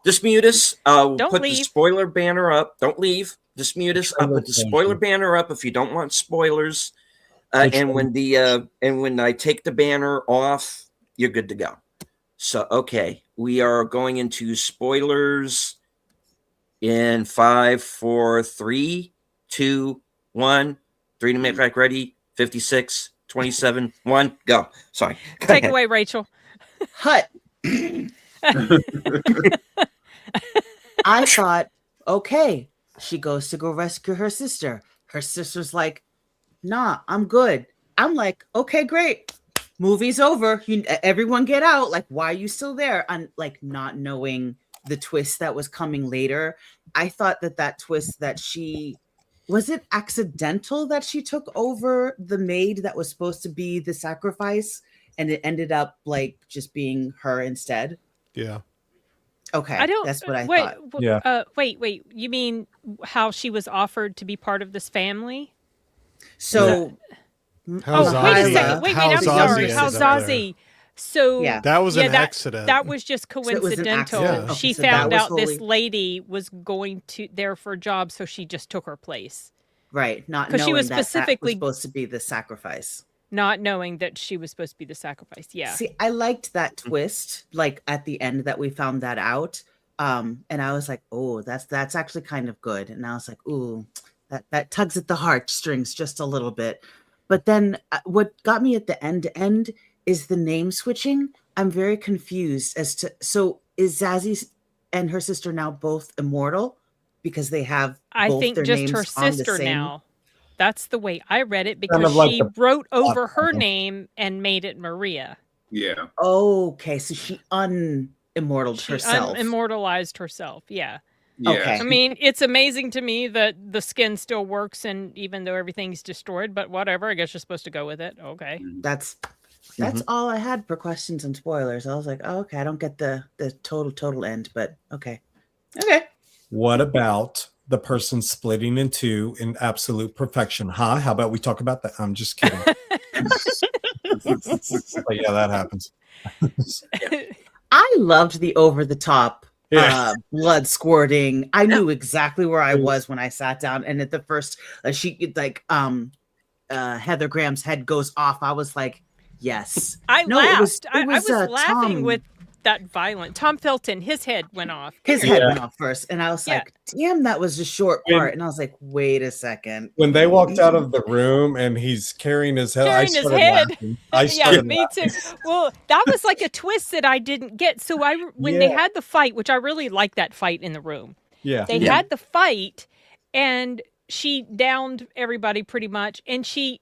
Just mute us. We'll Don't put the leave. spoiler banner up. Don't leave. Just mute us. I'll put the spoiler banner up if you don't want spoilers. And when I take the banner off, you're good to go. So okay, we are going into spoilers in 5, 4, 3, 2, 1. 3 to make like ready. 56, 27, 1, go. Sorry. Go Take ahead. away, Rachel. Hut. I thought, okay, she goes to go rescue her sister. Her sister's like, nah, I'm good. I'm like, okay, great. Movie's over. Everyone get out. Like, why are you still there? I'm like not knowing the twist that was coming later. I thought that twist that was it accidental that she took over the maid that was supposed to be the sacrifice, and it ended up like just being her instead. Yeah. Okay, I don't. That's what I wait, thought. Yeah. Wait. You mean how she was offered to be part of this family? So, How's Oh, wait a Ozzy- second. Wait. how's I'm sorry. Ozzy How's ended up there? Ozzy? So Yeah. That was an that, accident. That was just it was an coincidental. accident. She Okay, so that found was out this wholly- lady was going to there for a job, so she just took her place, right, not 'Cause knowing she was that that specifically- was supposed to be the sacrifice. not knowing that she was supposed to be the sacrifice. Yeah. See, I liked that twist, like at the end that we found that out. And I was like, oh, that's actually kind of good. And I was like, ooh, that tugs at the heartstrings just a little bit. But then what got me at the end is the name switching. I'm very confused as to, so is Zazie and her sister now both immortal because they have I both think their just names her on the sister same- now. That's the way I read it, because Kind of like she the wrote over her line. name and made it Maria. Yeah. Okay, so she unimmortaled She herself. immortalized herself. Yeah. Yeah. Okay. I mean, it's amazing to me that the skin still works, and even though everything's destroyed, but whatever. I guess you're supposed to go with it. Okay. That's all I had for questions and spoilers. I was like, oh, okay, I don't get the total end, but okay. What about the person splitting in two in absolute perfection? Huh? How about we talk about that? I'm just kidding. But yeah, that happens. I loved the over the top Yeah. blood squirting. I knew exactly where I was when I sat down, and at the first Heather Graham's head goes off. I was like, yes. I No, laughed. it was, I was laughing Tom. with that violent. Tom Felton, his head went off. His head went off first, and I was Yeah. like, damn, that was a short part. And I was like, wait a second. When they walked out of the room and he's carrying his head, Carrying I his started head. laughing. I Yeah, started me too. Well, that was like a twist that I didn't get. So when they had the fight, which I really liked that fight in the room. Yeah. They had the fight, and she downed everybody pretty much, and she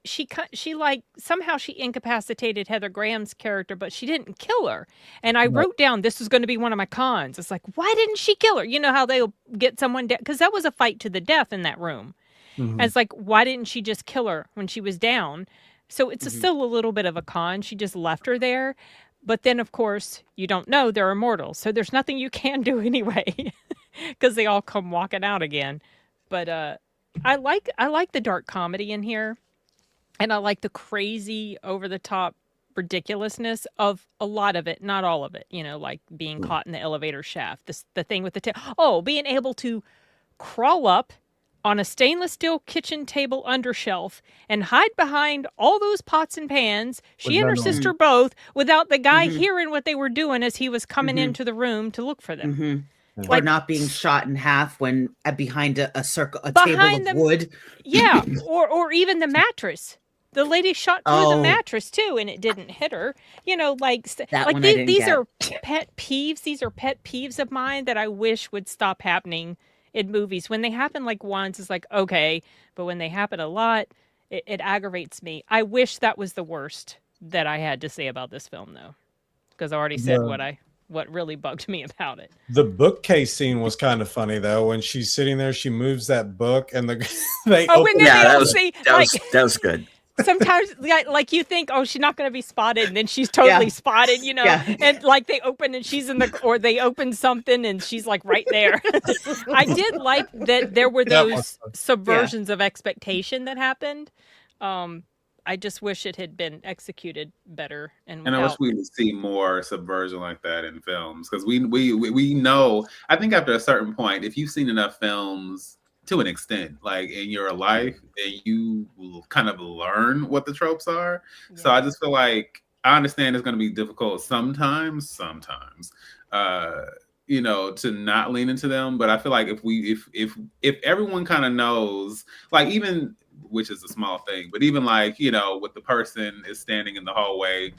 like somehow she incapacitated Heather Graham's character, but she didn't kill her. And I wrote down, this is going to be one of my cons. It's like, why didn't she kill her? You know how they'll get someone down, because that was a fight to the death in that room. And it's like, why didn't she just kill her when she was down? So it's still a little bit of a con. She just left her there. But then, of course, you don't know they're immortal, so there's nothing you can do anyway, because they all come walking out again. But I like the dark comedy in here, and I like the crazy, over the top ridiculousness of a lot of it, not all of it. You know, like being caught in the elevator shaft, the thing with the being able to crawl up on a stainless steel kitchen table undershelf and hide behind all those pots and pans, she and her sister both, without the guy hearing what they were doing as he was coming into the room to look for them. Or not being shot in half when behind a table Behind of the- wood. Yeah, or even the mattress. The lady shot through the Oh. mattress too, and it didn't hit her. You know, like That like one I didn't these get. are pet peeves. These are pet peeves of mine that I wish would stop happening in movies. When they happen like once, it's like okay, but when they happen a lot, it aggravates me. I wish that was the worst that I had to say about this film, though, because I already said what really bugged me about it. The bookcase scene was kind of funny though. When she's sitting there, she moves that book, and they Oh, open and then Yeah, they that all was see, that was good. sometimes like you think, oh, she's not going to be spotted, and then she's totally spotted, and like they open and she's or they open something and she's like right there. I did like that there were those subversions of expectation that happened. I just wish it had been executed better, and I wish we would see more subversion like that in films, because we know, I think after a certain point, if you've seen enough films to an extent, like in your life, and you will kind of learn what the tropes are. Yeah. So I just feel like, I understand it's going to be difficult sometimes, to not lean into them. But I feel like if everyone kind of knows, like, even, which is a small thing, but even like, with the person is standing in the hallway,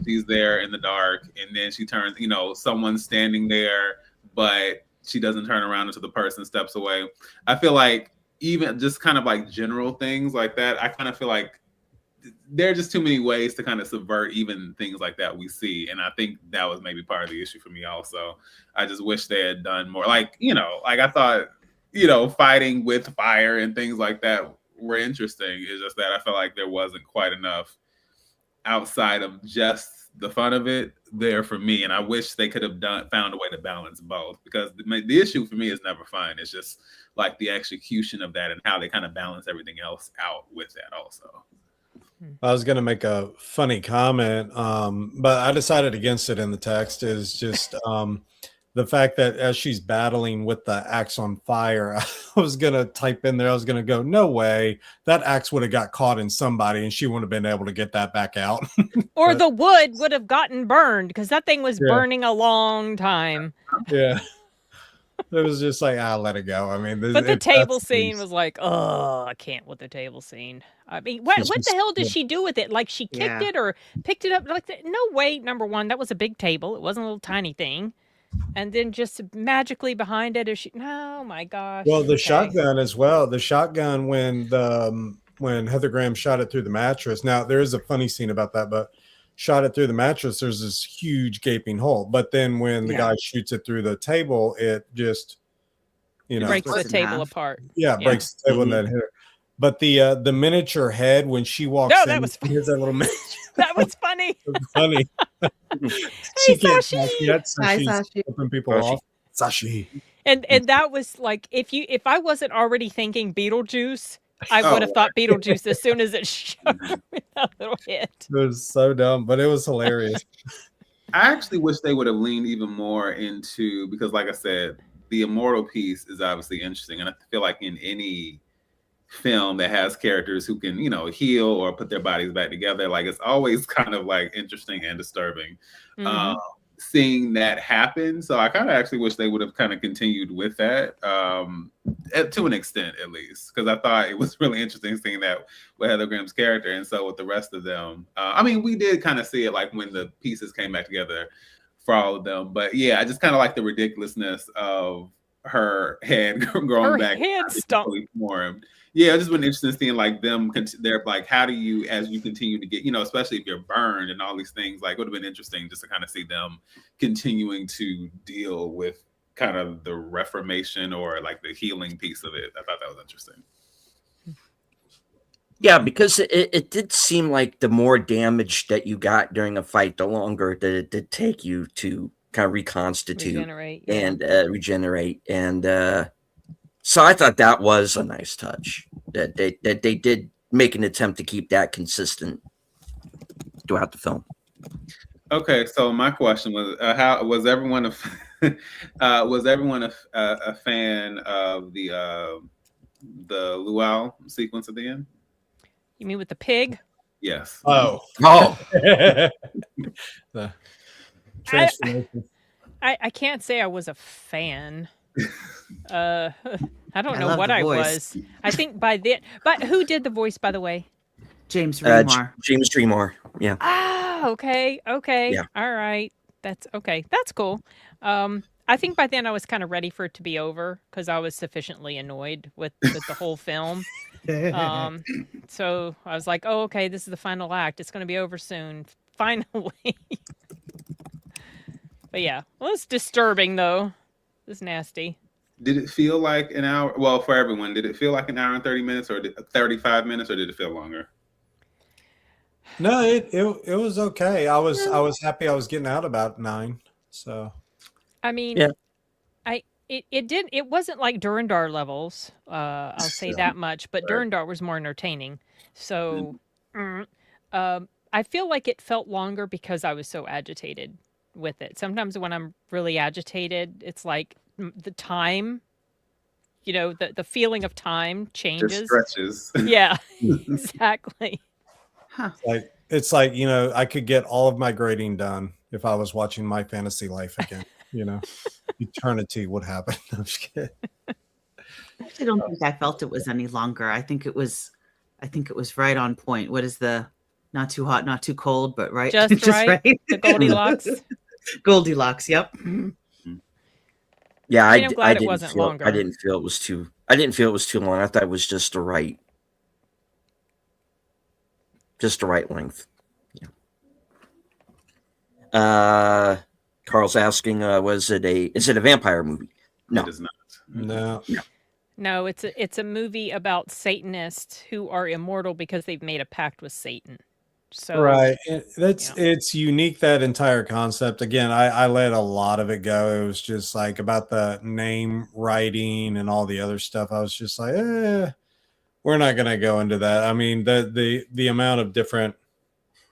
she's there in the dark, and then she turns, someone's standing there, but she doesn't turn around until the person steps away. I feel like even just kind of like general things like that, I kind of feel like there are just too many ways to kind of subvert even things like that we see. And I think that was maybe part of the issue for me also. I just wish they had done more. Like, like I thought, fighting with fire and things like that were interesting. It's just that I felt like there wasn't quite enough outside of just the fun of it there for me. And I wish they could have found a way to balance both, because the issue for me is never fun. It's just like the execution of that and how they kind of balance everything else out with that also. I was going to make a funny comment, but I decided against it in the text. Is just the fact that as she's battling with the axe on fire, I was going to type in there, I was going to go, no way, that axe would have got caught in somebody and she wouldn't have been able to get that back out. Or the wood would have gotten burned, because that thing was burning a long time. Yeah. It was just like, let it go. I mean, but the table scene was like, oh, I can't with the table scene. I mean, what the hell did she do with it? Like, she kicked it or picked it up? Like, no way. Number one, that was a big table. It wasn't a little tiny thing. And then just magically behind it, oh my gosh. Well, the shotgun as well. The shotgun when Heather Graham shot it through the mattress. Now there is a funny scene about that, but shot it through the mattress, there's this huge gaping hole. But then when the guy shoots it through the table, it just breaks the table apart. Yeah, breaks the table and then hit her. But the miniature head when she walks in, that was funny. That little miniature. That was funny. It was funny. Hey, Sashi. Hi, Sashi. Flipping people off. Sashi. And that was like, if I wasn't already thinking Beetlejuice, I would have thought Beetlejuice as soon as it showed me that little hit. It was so dumb, but it was hilarious. I actually wish they would have leaned even more into, because like I said, the immortal piece is obviously interesting. And I feel like in any film that has characters who can, heal or put their bodies back together, like, it's always kind of like interesting and disturbing. Seeing that happen. So I kind of actually wish they would have kind of continued with that to an extent, at least, because I thought it was really interesting seeing that with Heather Graham's character. And so with the rest of them, I mean, we did kind of see it like when the pieces came back together for all of them. But yeah, I just kind of like the ridiculousness of her head growing back. Her head stuck. Yeah, it's just been interesting seeing like them. They're like, how do you, as you continue to get, especially if you're burned and all these things, like, it would have been interesting just to kind of see them continuing to deal with kind of the reformation or like the healing piece of it. I thought that was interesting. Yeah, because it did seem like the more damage that you got during a fight, the longer that it did take you to kind of reconstitute and regenerate. And so I thought that was a nice touch that they did make an attempt to keep that consistent throughout the film. Okay, so my question was, how was everyone a fan of the luau sequence at the end? You mean with the pig? Yes. Oh. The transformation. I can't say I was a fan. I don't know what I was. I think but who did the voice, by the way? James Remar. James Remar. Yeah. Ah, okay. Yeah. All right. That's okay. That's cool. I I think by then I was kind of ready for it to be over because I was sufficiently annoyed with the whole film. So I was like, oh, okay, this is the final act. It's going to be over soon. Finally. But yeah, well, it's disturbing though. It's nasty. Did it feel like an hour? Well, for everyone, did it feel like an hour and 30 minutes or 35 minutes, or did it feel longer? No, it was okay. I was happy I was getting out about 9. So I mean, Yeah. it wasn't like Durandar levels. I'll say that much, but Durandar was more entertaining. So I feel like it felt longer because I was so agitated with it. Sometimes when I'm really agitated, it's like the time, the feeling of time changes. Just stretches. Yeah, exactly. Huh. it's like I could get all of my grading done if I was watching My Fantasy Life again. Eternity would happen. I'm just kidding. I actually don't think I felt it was any longer. I think it was right on point. What is the not too hot, not too cold, but right? Just right. The Goldilocks. Goldilocks, yep. Yeah, I'm glad it wasn't longer. I didn't feel it was too long. I thought it was just the right length. Yeah. Carl's asking, is it a vampire movie? No. It is not. No. No, it's a movie about Satanists who are immortal because they've made a pact with Satan. So Right. It's unique, that entire concept. Again, I let a lot of it go. It was just like about the name writing and all the other stuff. I was just like, we're not going to go into that. I mean, the amount of different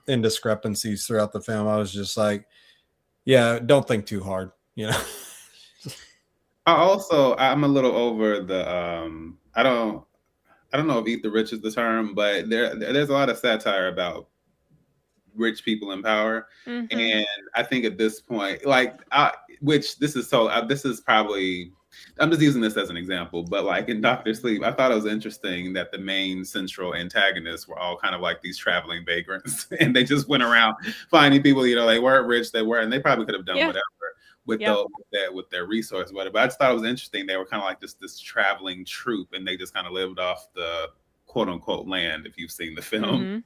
indiscrepancies throughout the film, I was just like, yeah, don't think too hard, I'm a little over the I don't know if "eat the rich" is the term, but there's a lot of satire about rich people in power, and I think at this point, this is probably, I'm just using this as an example, but like in Dr. Sleep, I thought it was interesting that the main central antagonists were all kind of like these traveling vagrants, and they just went around finding people. They weren't rich, and they probably could have done whatever with their resource, whatever. But I just thought it was interesting. They were kind of like this traveling troupe, and they just kind of lived off the quote unquote land. If you've seen the film,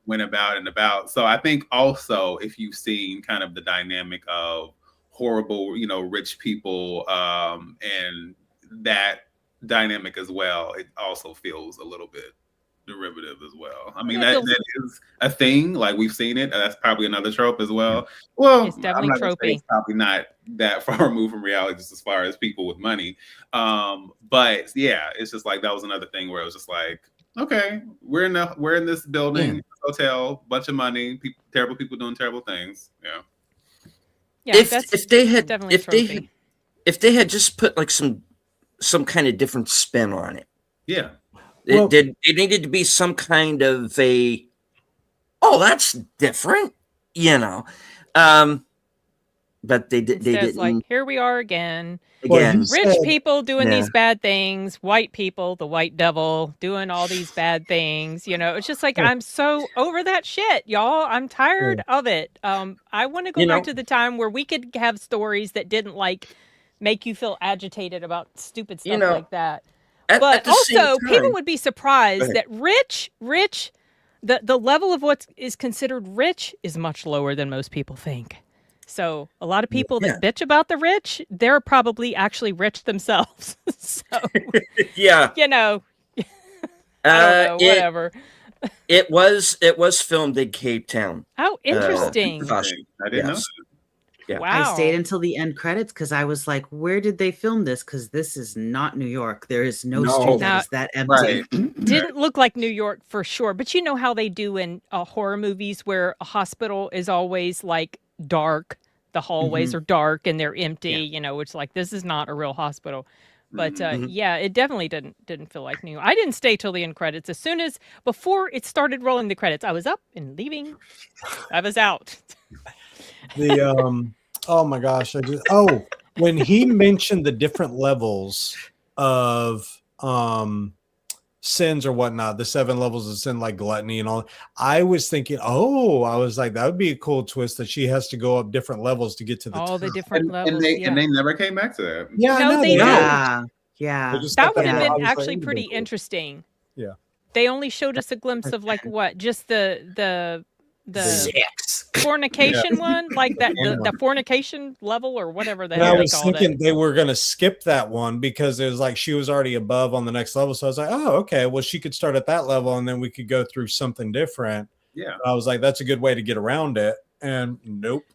went about and about. So I think also if you've seen kind of the dynamic of horrible, rich people, and that dynamic as well, it also feels a little bit derivative as well. I mean, that is a thing. Like, we've seen it. That's probably another trope as well. Well, it's definitely tropey. It's probably not that far removed from reality, just as far as people with money. But yeah, it's just like that was another thing where it was just like, okay, we're in this building, hotel, bunch of money, terrible people doing terrible things. Yeah. Yeah, if they had just put like some kind of different spin on it. Yeah. It needed to be some kind of that's different, but they didn't. Like, here we are again. Rich people doing these bad things, white people, the white devil, doing all these bad things. It's just like, I'm so over that shit, y'all. I'm tired of it. I want to go back to the time where we could have stories that didn't make you feel agitated about stupid stuff like that. But also, people would be surprised that rich, the level of what is considered rich is much lower than most people think. So a lot of people that bitch about the rich, they're probably actually rich themselves. So, yeah, I don't know, whatever. It was filmed in Cape Town. How interesting! I didn't know. Yeah. Wow. I stayed until the end credits because I was like, where did they film this? Because this is not New York. There is no street that is that empty. Right. Didn't look like New York for sure. But you know how they do in horror movies where a hospital is always like dark. The hallways are dark and they're empty, it's like, this is not a real hospital. But it definitely didn't feel like New York. I didn't stay till the end credits. Before it started rolling the credits, I was up and leaving. I was out. Oh my gosh, when he mentioned the different levels of sins or whatnot, the 7 levels of sin, like gluttony and all. I was thinking, I was like, that would be a cool twist that she has to go up different levels to get to the all the top. different levels. And they never came back to that. Yeah, No, no, they don't. don't. Yeah. That would have I been was like, actually that'd be pretty cool. interesting. Yeah. They only showed us a glimpse of like what, just the Six. fornication one, like that the fornication level or whatever the And I hell they was called thinking it. they were going to skip that one because it was like she was already above on the next level. So I was like, oh, okay, well, she could start at that level and then we could go through something different. Yeah. I was like, that's a good way to get around it. And nope,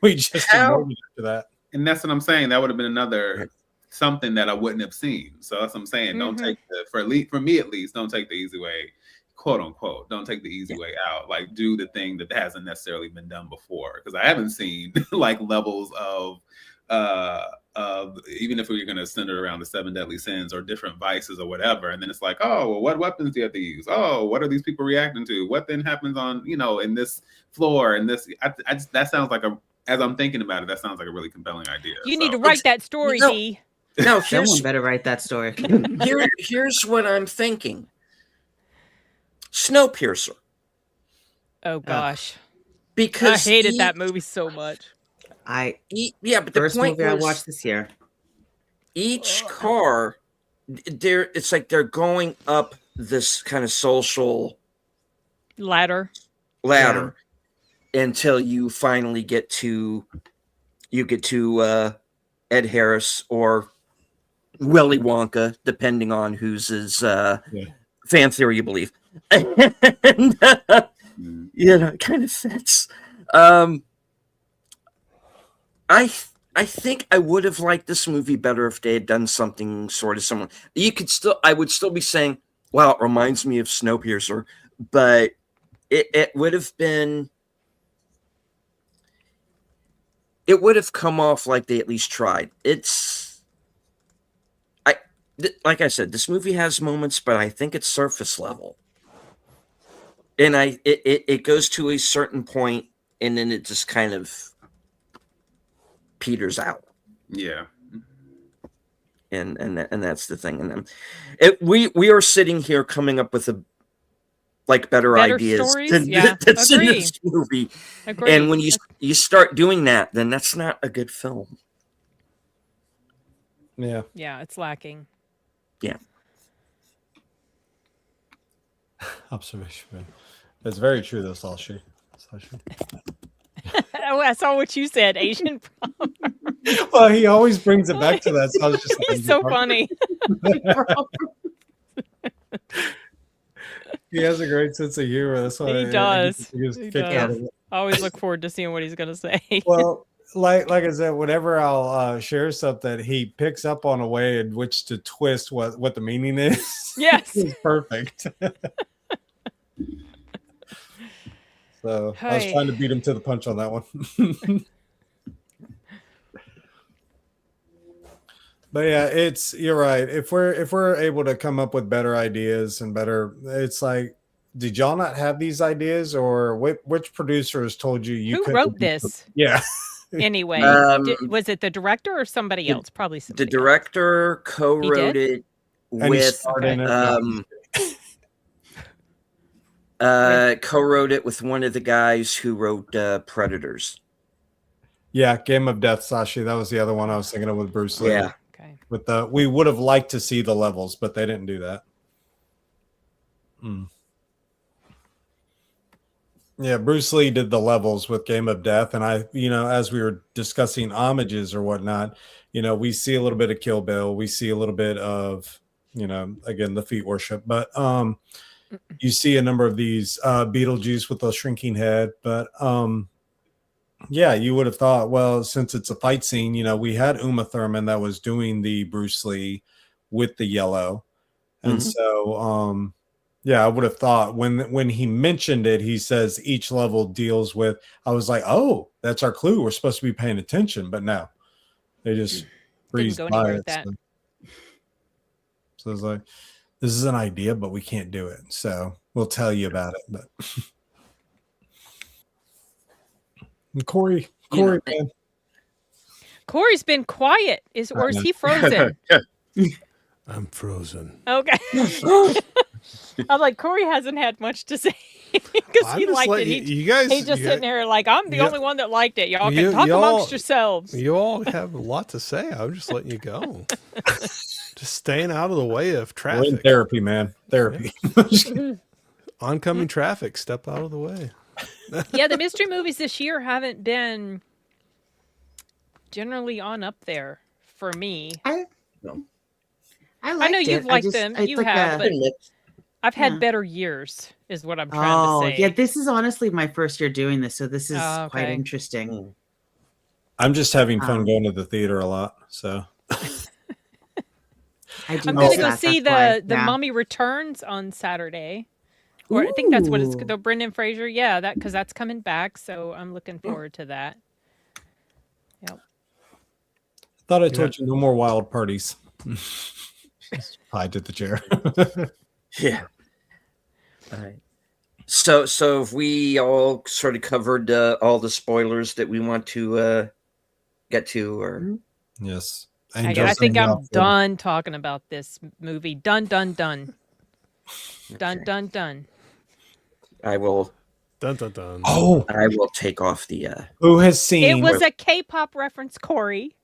we just ignored it after that. And that's what I'm saying. That would have been another something that I wouldn't have seen. So that's what I'm saying. Don't take for me at least, don't take the easy way, quote unquote. Don't take the easy way out. Like do the thing that hasn't necessarily been done before. Because I haven't seen like levels of even if we're going to center around the 7 deadly sins or different vices or whatever, and then it's like, oh, well, what weapons do you have to use? Oh, what are these people reacting to? What then happens on in this floor and this? That sounds like as I'm thinking about it, that sounds like a really compelling idea. You need to write that story, D. No, Someone better write that story. here's what I'm thinking. Snowpiercer. Oh gosh, Because I hated that movie so much. but the First point movie I was, watched this year. each car, it's like they're going up this kind of social Ladder. until you finally get to Ed Harris or Willy Wonka, depending on whose fan theory you believe. And, it kind of fits. I think I would have liked this movie better if they had done something sort of similar. I would still be saying, wow, it reminds me of Snowpiercer, but it would have been, it would have come off like they at least tried. Like I said, this movie has moments, but I think it's surface level. And it goes to a certain point, and then it just kind of peters out. Yeah. And that's the thing. And we are sitting here coming up with better ideas stories? that's in Agree. this movie. Agreed. And when you start doing that, then that's not a good film. Yeah. Yeah, it's lacking. Yeah. Observation, man. That's very true, though, Sashi. Oh, I saw what you said, Asian. Well, he always brings it back to that. So I was just He's so funny. He has a great sense of humor. That's why He does. He was He kicked does. out of it. I always look forward to seeing what he's going to say. Well, like I said, whenever I'll share something, he picks up on a way in which to twist what the meaning is. Yes. It's perfect. So I was trying to beat him to the punch on that one. But yeah, you're right. If we're able to come up with better ideas and better, it's like, did y'all not have these ideas, or which producers told you Who wrote this? Yeah. Anyway, was it the director or somebody else? Probably somebody The director co-wrote it with co-wrote it with one of the guys who wrote Predators. Yeah, Game of Death, Sashi. That was the other one I was thinking of with Bruce Lee. Yeah. Okay. We would have liked to see the levels, but they didn't do that. Yeah, Bruce Lee did the levels with Game of Death, and as we were discussing homages or whatnot, we see a little bit of Kill Bill, we see a little bit of, again, the feet worship, but you see a number of these Beetlejuice with a shrinking head, but yeah, you would have thought, well, since it's a fight scene, we had Uma Thurman that was doing the Bruce Lee with the yellow, and so yeah, I would have thought when he mentioned it, he says each level deals with. I was like, oh, that's our clue. We're supposed to be paying attention, but no, they just breezed by it. So I was like, this is an idea, but we can't do it. So we'll tell you about it. But Corey, man. Corey's been quiet. Or is he frozen? I'm frozen. Okay. I'm like, Corey hasn't had much to say because I'm he just liked letting it. you guys. He's just sitting there like, I'm the only one that liked it. Y'all can talk y'all- amongst yourselves. You all have a lot to say. I'm just letting you go. Just staying out of the way of We're in traffic. therapy, man. Therapy. Oncoming traffic. Step out of the way. Yeah, the mystery movies this year haven't been generally on up there for me. I I liked know it. you've liked them. it's You like have, but Mixed. I've had Yeah. better years, is what I'm trying to say. yeah, this is honestly my first year doing this, so this is Oh, quite okay. interesting. I'm just having fun Um, going to the theater a lot. So I do I'm miss gonna go that, see that's why. the Yeah. Mummy Returns on Saturday. Or I think that's what it's Ooh. the Brendan Fraser. Yeah, that because that's coming back, so I'm looking forward to that. Yep. thought I told you no more wild parties. Tied to the chair. Yeah. All right. So if we all sort of covered all the spoilers that we want to get to, or Yes. I think I'm done talking about this movie. Done. Done. I will. Dun dun dun. Oh, I will take off the. who has seen? It was a K-pop reference, Corey.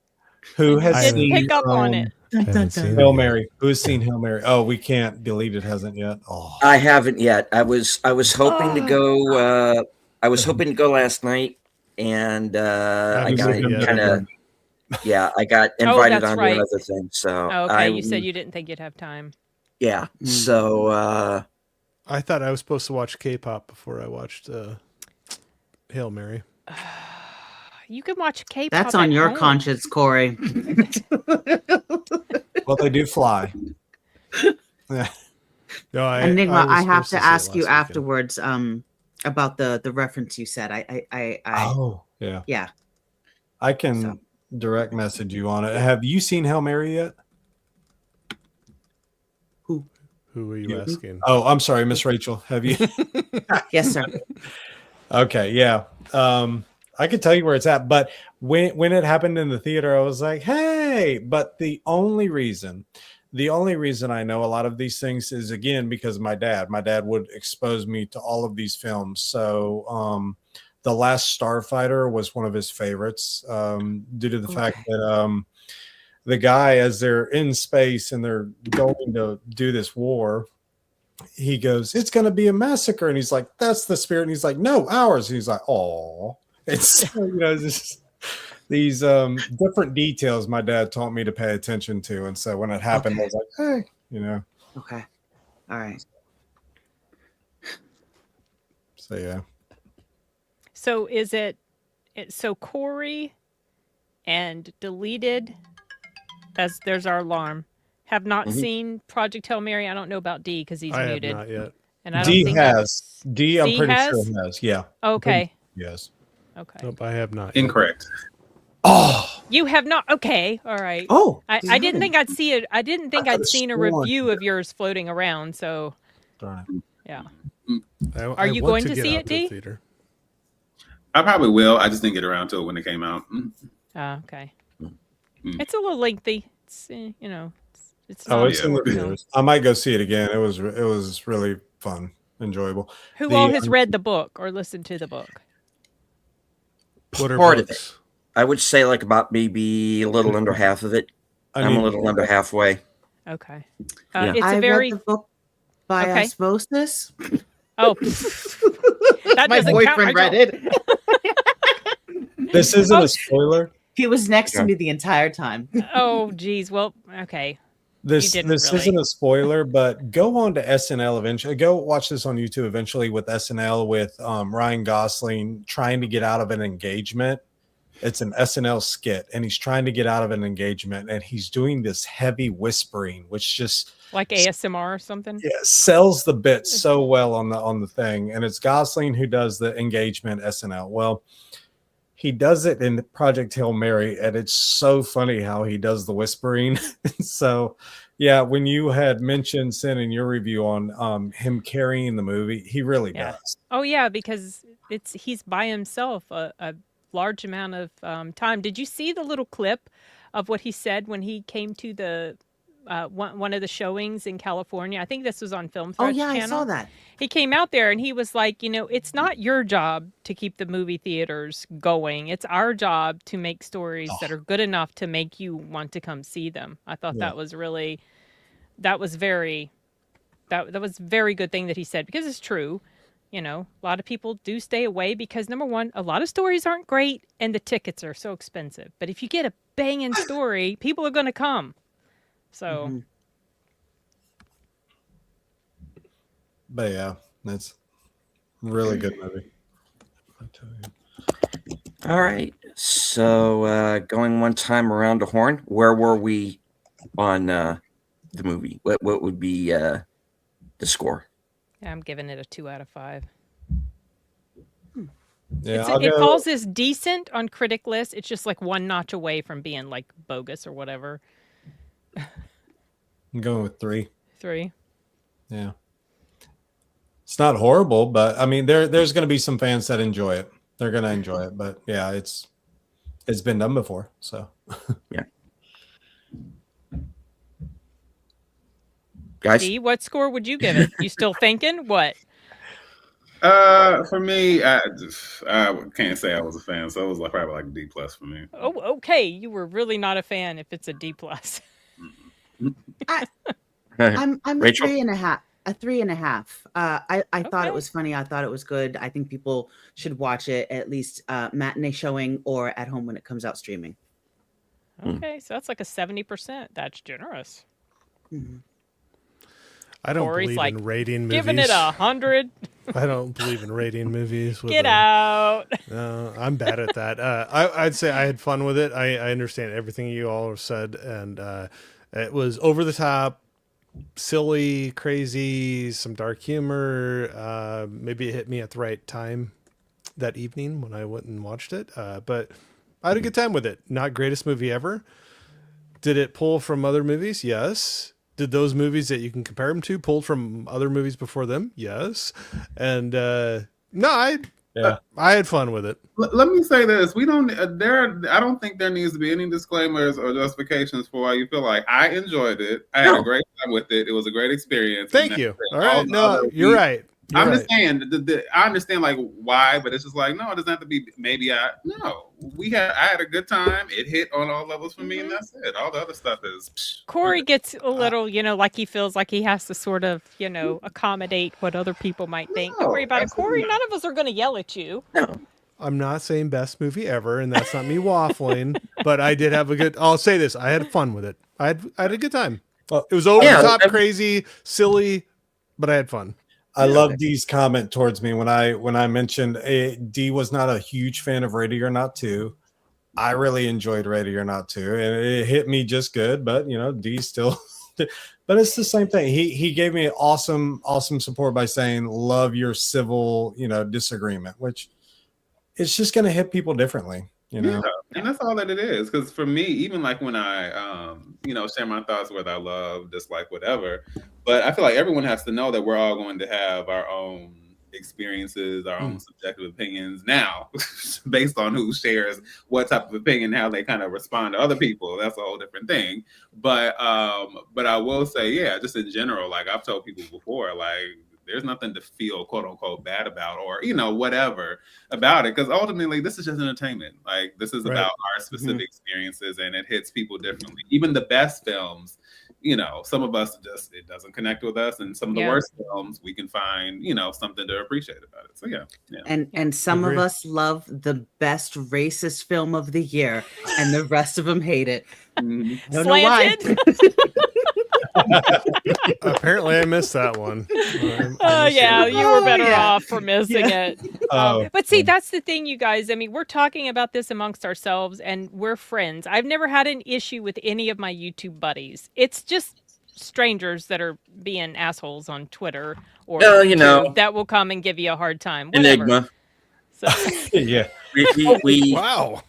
Who has I Didn't seen? pick up on it. Dun, dun, Haven't seen dun. it. Hail Mary. Who has seen Hail Mary? Oh, we can't delete it. Hasn't yet. Oh, I haven't yet. I was hoping to go. I was hoping to go last night, and I Haven't got seen it kind of. yet. Yeah, I got invited that's on right. another thing. So Oh, okay, you said you didn't think you'd have time. Yeah. Mm. So I thought I was supposed to watch K-pop before I watched Hail Mary. You can watch K-pop. That's on at your home. conscience, Corey. well, they do fly. No, Enigma, I was have supposed to see it ask last you weekend. afterwards about the reference you said. Oh, yeah. Yeah. I can So. direct message you on it. Have you seen Hail Mary yet? Who are you asking? Oh, I'm sorry, Miss Rachel. Have you? Yes, sir. Okay, yeah. I could tell you where it's at, but when it happened in the theater, I was like, hey, but the only reason I know a lot of these things is again because of my dad. My dad would expose me to all of these films. So The Last Starfighter was one of his favorites, due to the fact that the guy, as they're in space and they're going to do this war, he goes, it's going to be a massacre. And he's like, that's the spirit. And he's like, no, ours. And he's like, oh, it's, just these different details my dad taught me to pay attention to. And so when it happened, I was like, hey, Okay. All right. So, yeah. So is it so Corey and Deleted, as there's our alarm, have not seen Project Hail Mary? I don't know about D because he's I have muted. not yet. And I don't D think has. D, I'm D pretty has? sure has. Yeah. Okay. Yes. Okay. Nope, I have not. Incorrect. Oh, You have not. Okay. All right. Oh, I didn't think I'd see it. I didn't think I I'd could've seen a sworn. review of yours floating around. So darn it. yeah. Are you going to see it, D? Theater. I probably will. I just didn't get around to it when it came out. Okay. Mm. It's a little lengthy. It's it's Oh, not it's a in the short film. theaters. I might go see it again. It was really fun, enjoyable. Who The, all has read the book or listened to the book? What are Part of books? I would say like about maybe a little under half of it. I I'm need a little under halfway. Okay. Yeah. It's I a very read the book by Okay. osmosis. oh that My doesn't count. boyfriend I read don't- it. This isn't Oh. a spoiler. He was next Yeah. to me the entire time. Oh geez. Well, okay. This didn't this really. isn't a spoiler, but go on to SNL eventually. Go watch this on YouTube eventually with SNL with Ryan Gosling trying to get out of an engagement. It's an SNL skit, and he's trying to get out of an engagement, and he's doing this heavy whispering, which just Like ASMR or something. sells the bit so well on the thing. And it's Gosling who does the engagement SNL. Well, he does it in Project Hail Mary, and it's so funny how he does the whispering. So, yeah, when you had mentioned Sin in your review on him carrying the movie, he really Yeah. does. Oh yeah, because he's by himself a large amount of time. Did you see the little clip of what he said when he came to the one of the showings in California. I think this was on Film Oh Thresh yeah, channel. I saw that. He came out there and he was like, it's not your job to keep the movie theaters going. It's our job to make stories that are good enough to make you want to come see them. I thought that was very good thing that he said, because it's true. A lot of people do stay away because, number one, a lot of stories aren't great and the tickets are so expensive. But if you get a banging story, people are going to come. So, But yeah, that's a really good movie. I tell you. All right. So going one time around the horn, where were we on the movie? What would be the score? I'm giving it a 2 out of 5. Yeah, It falls as decent on critic list. It's just like one notch away from being like bogus or whatever. I'm going with 3. 3. Yeah. It's not horrible, but I mean, there's going to be some fans that enjoy it. They're going to enjoy it, but yeah, it's been done before, so yeah. Guys, D, what score would you give it? You still thinking? What? For me, I can't say I was a fan, so it was probably like D+ for me. Oh, okay. You were really not a fan if it's a D+. I'm Rachel? a 3.5. A 3.5. I thought Okay. it was funny. I thought it was good. I think people should watch it at least matinee showing or at home when it comes out streaming. Okay, so that's like a 70%. That's generous. I don't Corey's believe like, in rating movies. Giving it 100. I don't believe in rating movies. Get out. I'm bad at that. I'd say I had fun with it. I understand everything you all have said, and it was over the top, silly, crazy, some dark humor. Maybe it hit me at the right time that evening when I went and watched it. But I had a good time with it. Not greatest movie ever. Did it pull from other movies? Yes. Did those movies that you can compare them to pulled from other movies before them? Yes. And I had fun with it. Let me say this: we don't. I don't think there needs to be any disclaimers or justifications for why you feel like I enjoyed it. I had a great time with it. It was a great experience. Thank you. All right. No, you're right. I'm just saying. I understand like why, but it's just like no, it doesn't have to be. I had a good time. It hit on all levels for me, and that's it. All the other stuff is. Corey gets a little, like he feels like he has to sort of, accommodate what other people might think. Don't worry about it, Corey. None of us are going to yell at you. No. I'm not saying best movie ever, and that's not me waffling, but I did have I'll say this. I had fun with it. I had a good time. Well, it was over the top, crazy, silly, but I had fun. I love Dee's comment towards me when I mentioned Dee was not a huge fan of Ready or Not 2. I really enjoyed Ready or Not 2, and it hit me just good. But Dee still, but it's the same thing. He gave me awesome support by saying love your civil disagreement, which it's just going to hit people differently. Yeah, and that's all that it is. Because for me, even like when I, share my thoughts whether I love, dislike, whatever, but I feel like everyone has to know that we're all going to have our own experiences, our own subjective opinions now, based on who shares what type of opinion, how they kind of respond to other people. That's a whole different thing. But I will say, just in general, like I've told people before, like, there's nothing to feel quote unquote bad about or, whatever about it. Because ultimately this is just entertainment. Like this is about our specific experiences and it hits people differently. Even the best films, some of us it doesn't connect with us. And some of the worst films we can find, something to appreciate about it. So yeah. And some of us love the best racist film of the year and the rest of them hate it. I don't know why. Apparently I missed that one. You were better off for missing it. But see, that's the thing, you guys. I mean, we're talking about this amongst ourselves and we're friends. I've never had an issue with any of my YouTube buddies. It's just strangers that are being assholes on Twitter or YouTube that will come and give you a hard time. Whatever. Enigma. So. Yeah. We wow.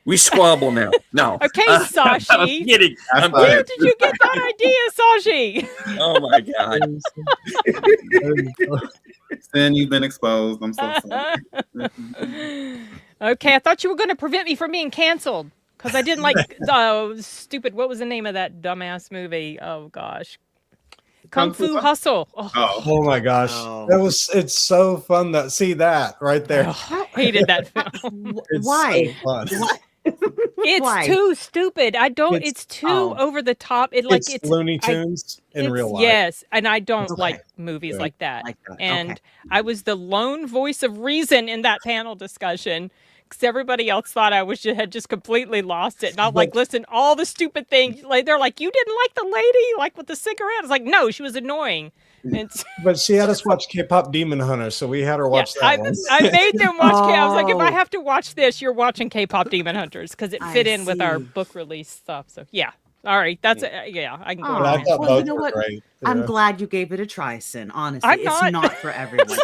We squabble now. No. Okay, Sashi. I'm kidding. Where did you get that idea, Sashi? Oh my God. Sin, you've been exposed. I'm so sorry. Okay, I thought you were going to prevent me from being canceled. Because I didn't like stupid. What was the name of that dumbass movie? Oh gosh, Kung Fu Hustle. Oh my gosh, Oh. it's so fun to see that right there. Oh, hated that film. It's Why? so fun. Why? It's Why? too stupid. It's too over the top. It's Looney Tunes in real life. Yes, and I don't Okay. like movies Right. like that. Like that. And Okay. I was the lone voice of reason in that panel discussion because everybody else thought I had just completely lost it. And I'm like, listen, all the stupid things. Like they're like, you didn't like the lady like with the cigarette. I was like, no, she was annoying. And But she had us watch K-pop Demon Hunter, so we had her watch that one. I made them watch I was like, if I Oh. have to watch this, you're watching K-pop Demon Hunters because it fit in with our see. book release stuff. So yeah. All right, that's I can go. Oh. But I on. thought Well, you both know were what? great. I'm Yeah. glad you gave it a try, Sin. Honestly, I'm it's not. not for everyone.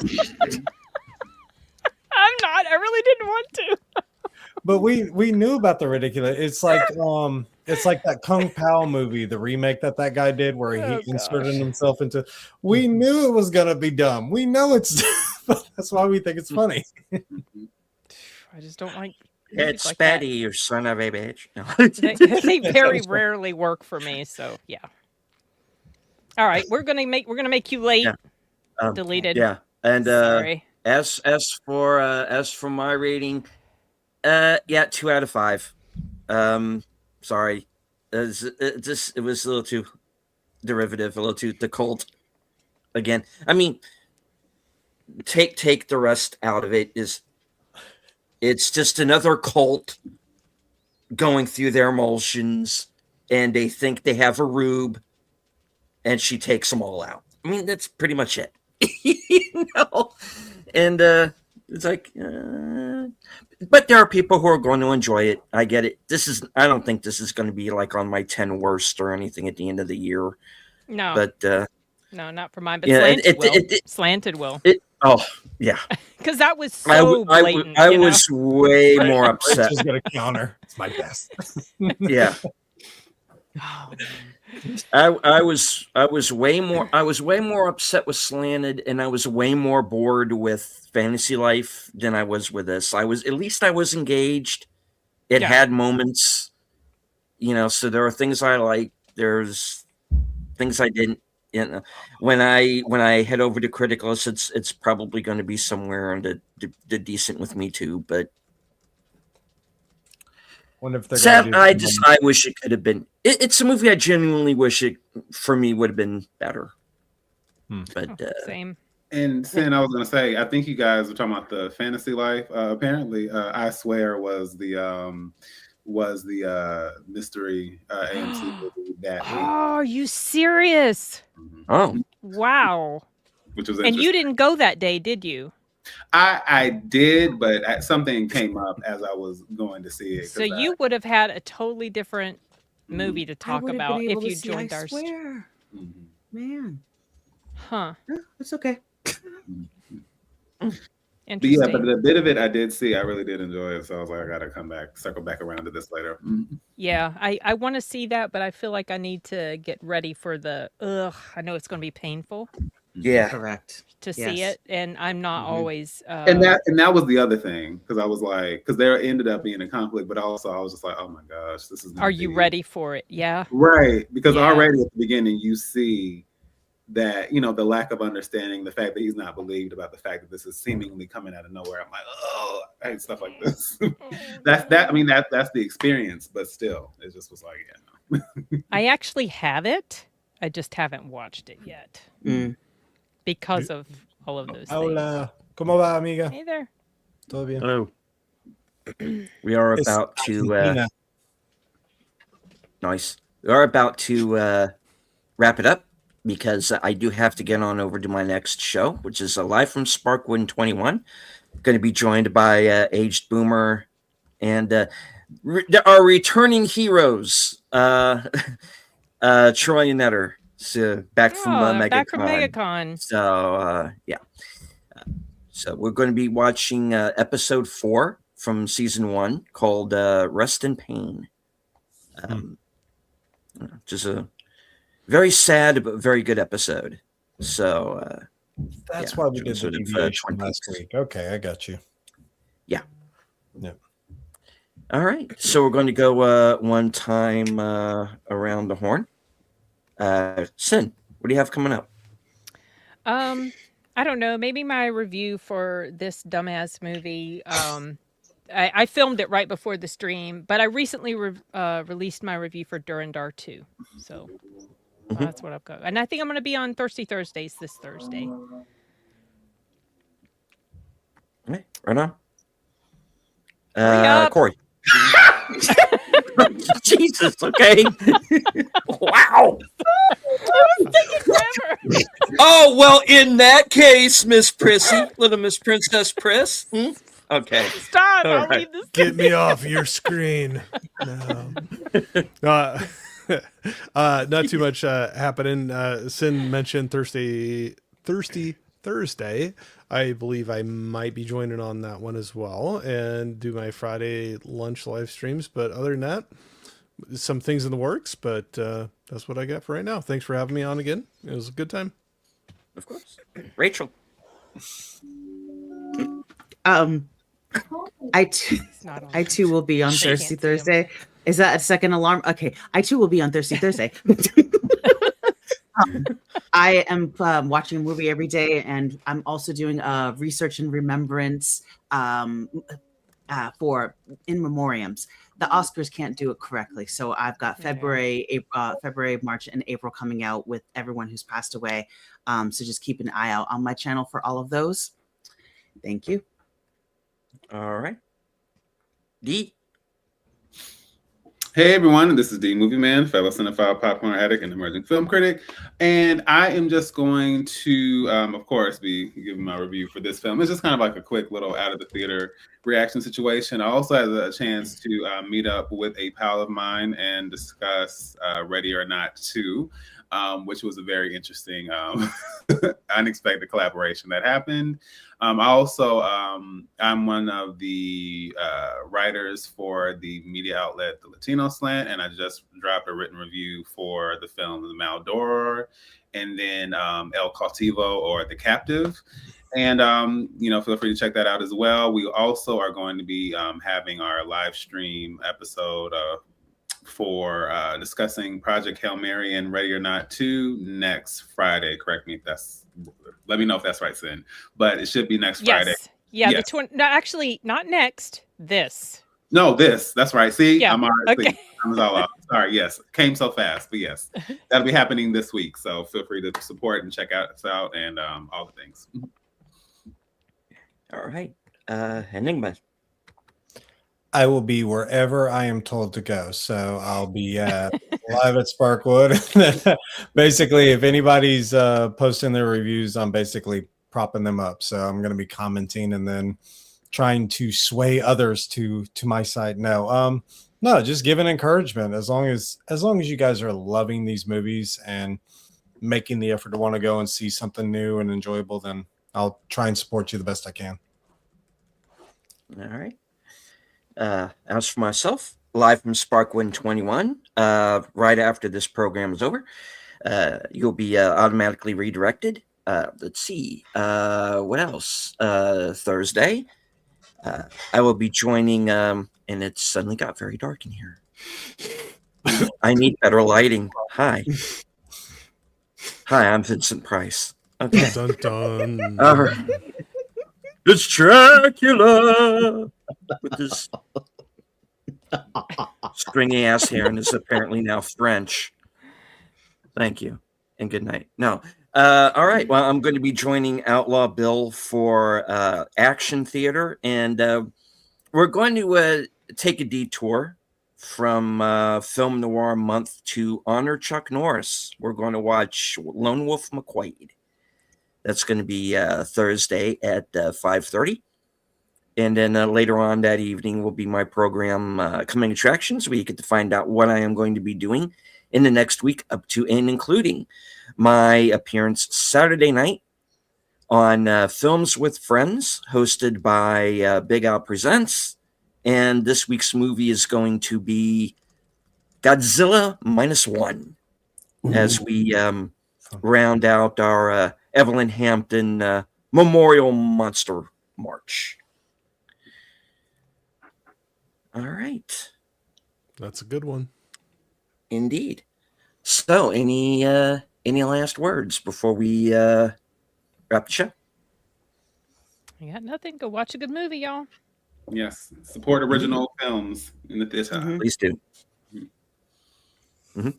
I'm not. I really didn't want to. But we knew about the ridiculous. It's like that Kung Pao movie, the remake that guy did, where Oh, he inserted gosh. himself into. We knew it was gonna be dumb. We know it's. But that's why we think it's funny. I just don't like. It's like that. Spatty, you son of a bitch. No. They very rarely work for me. So yeah. All right, we're gonna make you late. Yeah. Deleted. Yeah, and Sorry. as for my rating, 2 out of 5. Sorry, it was a little too derivative, a little too the cult again. I mean, take the rest out of it. It's just another cult going through their motions, and they think they have a rube, and she takes them all out. I mean, that's pretty much it. You know, and it's like, but there are people who are going to enjoy it. I get it. I don't think this is going to be like on my 10 worst or anything at the end of the year. No. But no, not for mine. But yeah, Slanted will. Slanted will. Oh yeah, because that was so blatant. I was way more upset. She's gonna counter. It's my best. Yeah. Oh, I was way more upset with Slanted, and I was way more bored with Fantasy Life than I was with this. At least I was engaged. It had moments, so there are things I like. There's things I didn't. When I head over to Criticalist, it's probably going to be somewhere in the decent with me too, but I wish it could have been. It's a movie I genuinely wish it for me would have been better. But same. And Sin, I was gonna say, I think you guys were talking about the Fantasy Life. Apparently, I Swear was the mystery AMC movie that week. Oh, are you serious? Oh, wow! Which was and you didn't go that day, did you? I did, but something came up as I was going to see it. So you would have had a totally different movie to talk about if you joined our. Man, huh? Yeah, it's okay. But yeah, but the bit of it I did see, I really did enjoy it. So I was like, I gotta circle back around to this later. Yeah, I want to see that, but I feel like I need to get ready for the. I know it's going to be painful. Yeah, correct. To see it, and I'm not always. And that was the other thing, because I was like, because there ended up being a conflict, but also I was just like, oh my gosh, this is. Are you ready for it? Yeah. Right, because already at the beginning you see that the lack of understanding, the fact that he's not believed about the fact that this is seemingly coming out of nowhere. I'm like, oh, I hate stuff like this. That's the experience, but still, it just was like, yeah. No. I actually have it. I just haven't watched it yet because of all of those Hola, things. ¿Cómo va, amiga? Hey there. Todo bien. Hello. We are about to. Nice. We are about to wrap it up, because I do have to get on over to my next show, which is live from Sparkwood 21. Going to be joined by Aged Boomer and our returning heroes, Troy and Netter, back from MegaCon. Back from MegaCon. So, yeah. So we're going to be watching episode 4 from season 1 called Rest in Pain. Just a very sad but very good episode. So that's why we did the deviation last week. Okay, I got you. Yeah. Yep. All right. So we're going to go one time around the horn. Sin, what do you have coming up? I don't know. Maybe my review for this dumbass movie. I filmed it right before the stream, but I recently released my review for Durandar 2. So that's what I've got. And I think I'm going to be on Thirsty Thursdays this Thursday. All right. Right on. Hurry up. Corey. Jesus, okay. Wow. Oh, well, in that case, Miss Prissy, little Miss Princess Priss. Okay. Stop. I'll right. leave this. Get me off your screen. No. Not too much happening. Sin mentioned Thirsty Thursday. I believe I might be joining on that one as well and do my Friday lunch live streams. But other than that, some things in the works, but that's what I got for right now. Thanks for having me on again. It was a good time. Of course. Rachel. I too will be on Thirsty Thursday. Is that a second alarm? Okay. I too will be on Thirsty Thursday. I am watching a movie every day, and I'm also doing research and remembrance for in memoriams. The Oscars can't do it correctly, so I've got February, March, and April coming out with everyone who's passed away. So just keep an eye out on my channel for all of those. Thank you. All right. D. Hey everyone, this is D Movie Man, fellow cinephile, popcorn addict, and emerging film critic. And I am just going to, of course, be giving my review for this film. It's just kind of like a quick little out of the theater reaction situation. I also had a chance to meet up with a pal of mine and discuss Ready or Not 2, which was a very interesting, unexpected collaboration that happened. I'm one of the writers for the media outlet, The Latino Slant, and I just dropped a written review for the film The Maldor, and then El Cautivo, or The Captive. And, feel free to check that out as well. We also are going to be having our live stream episode for discussing Project Hail Mary and Ready or Not 2 next Friday. Correct me if let me know if that's right, Sin. But it should be next Friday. Yeah, yes. No, actually, not next. This. No, this. That's right. See, yeah. I'm already. Okay. I was all off. Sorry. Yes, came so fast, but yes, that'll be happening this week. So feel free to support and check us out and all the things. All right. Enigma. I will be wherever I am told to go. So I'll be live at Sparkwood. Basically, if anybody's posting their reviews, I'm basically propping them up. So I'm going to be commenting and then trying to sway others to my side. No, just giving encouragement. As long as you guys are loving these movies and making the effort to want to go and see something new and enjoyable, then I'll try and support you the best I can. All right. As for myself, live from Sparkwind 21, right after this program is over, you'll be automatically redirected. Let's see. What else? Thursday, I will be joining, and it suddenly got very dark in here. I need better lighting. Hi, I'm Vincent Price. Okay. Dun, dun. All right. It's Dracula with this stringy ass hair and is apparently now French. Thank you and good night. No. All right. Well, I'm going to be joining Outlaw Bill for Action Theater, and we're going to take a detour from Film Noir Month to honor Chuck Norris. We're going to watch Lone Wolf McQuade. That's going to be Thursday at 5:30. And then later on that evening will be my program, Coming Attractions, where you get to find out what I am going to be doing in the next week, up to and including my appearance Saturday night on Films with Friends, hosted by Big Al Presents. And this week's movie is going to be Godzilla -1, as we round out our Evelyn Hampton Memorial Monster March. All right. That's a good one. Indeed. So, any last words before we wrap the show? I got nothing. Go watch a good movie, y'all. Yes, support original films in the theater. Please do. Mm-hmm.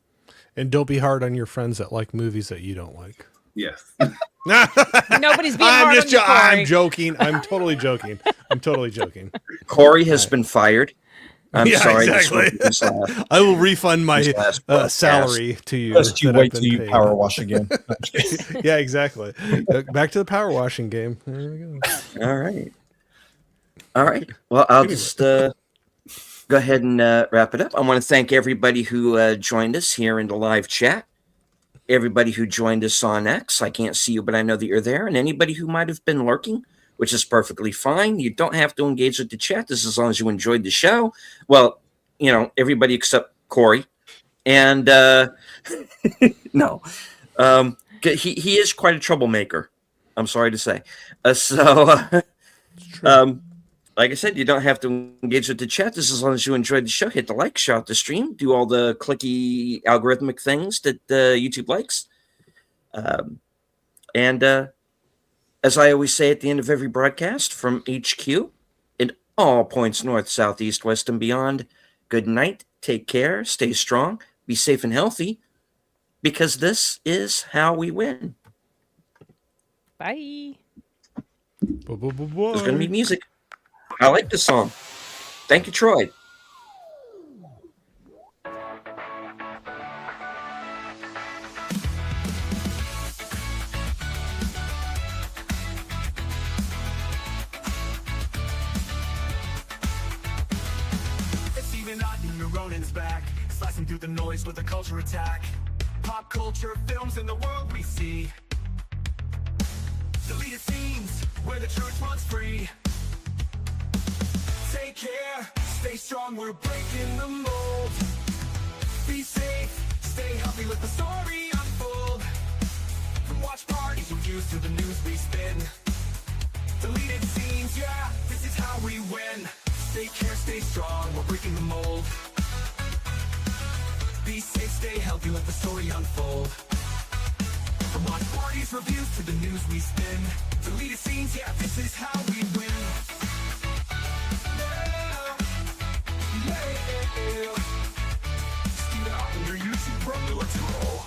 And don't be hard on your friends that like movies that you don't like. Yes. Nobody's being hard on you, Corey. I'm joking. I'm totally joking. Corey has been fired. I'm sorry. Exactly. I will refund my salary to you. Just you wait till you power wash again. Yeah, exactly. Back to the power washing game. There we go. All right. Well, I'll just go ahead and wrap it up. I want to thank everybody who joined us here in the live chat. Everybody who joined us on X. I can't see you, but I know that you're there. And anybody who might have been lurking, which is perfectly fine. You don't have to engage with the chat. This is as long as you enjoyed the show. Well, everybody except Corey. And no, he is quite a troublemaker. I'm sorry to say. Like I said, you don't have to engage with the chat. This is as long as you enjoyed the show. Hit the like, shout out the stream, do all the clicky algorithmic things that YouTube likes. And as I always say at the end of every broadcast from HQ, in all points north, south, east, west, and beyond, good night, take care, stay strong, be safe and healthy, because this is how we win. Bye. There's going to be music. I like this song. Thank you, Troy. Back, slicing through the noise with a culture attack. Pop culture films in the world we see. Deleted scenes where the truth runs free. Take care, stay strong, we're breaking the mold. Be safe, stay healthy, let the story unfold. From watch parties reviews to the news we spin. Deleted scenes, yeah, this is how we win. Take care, stay strong, we're breaking the mold. Be safe, stay healthy, let the story unfold. From watch parties, reviews to the news we spin. Deleted scenes, yeah, this is how we win. Yeah. Steal out on your YouTube, bro, let's roll.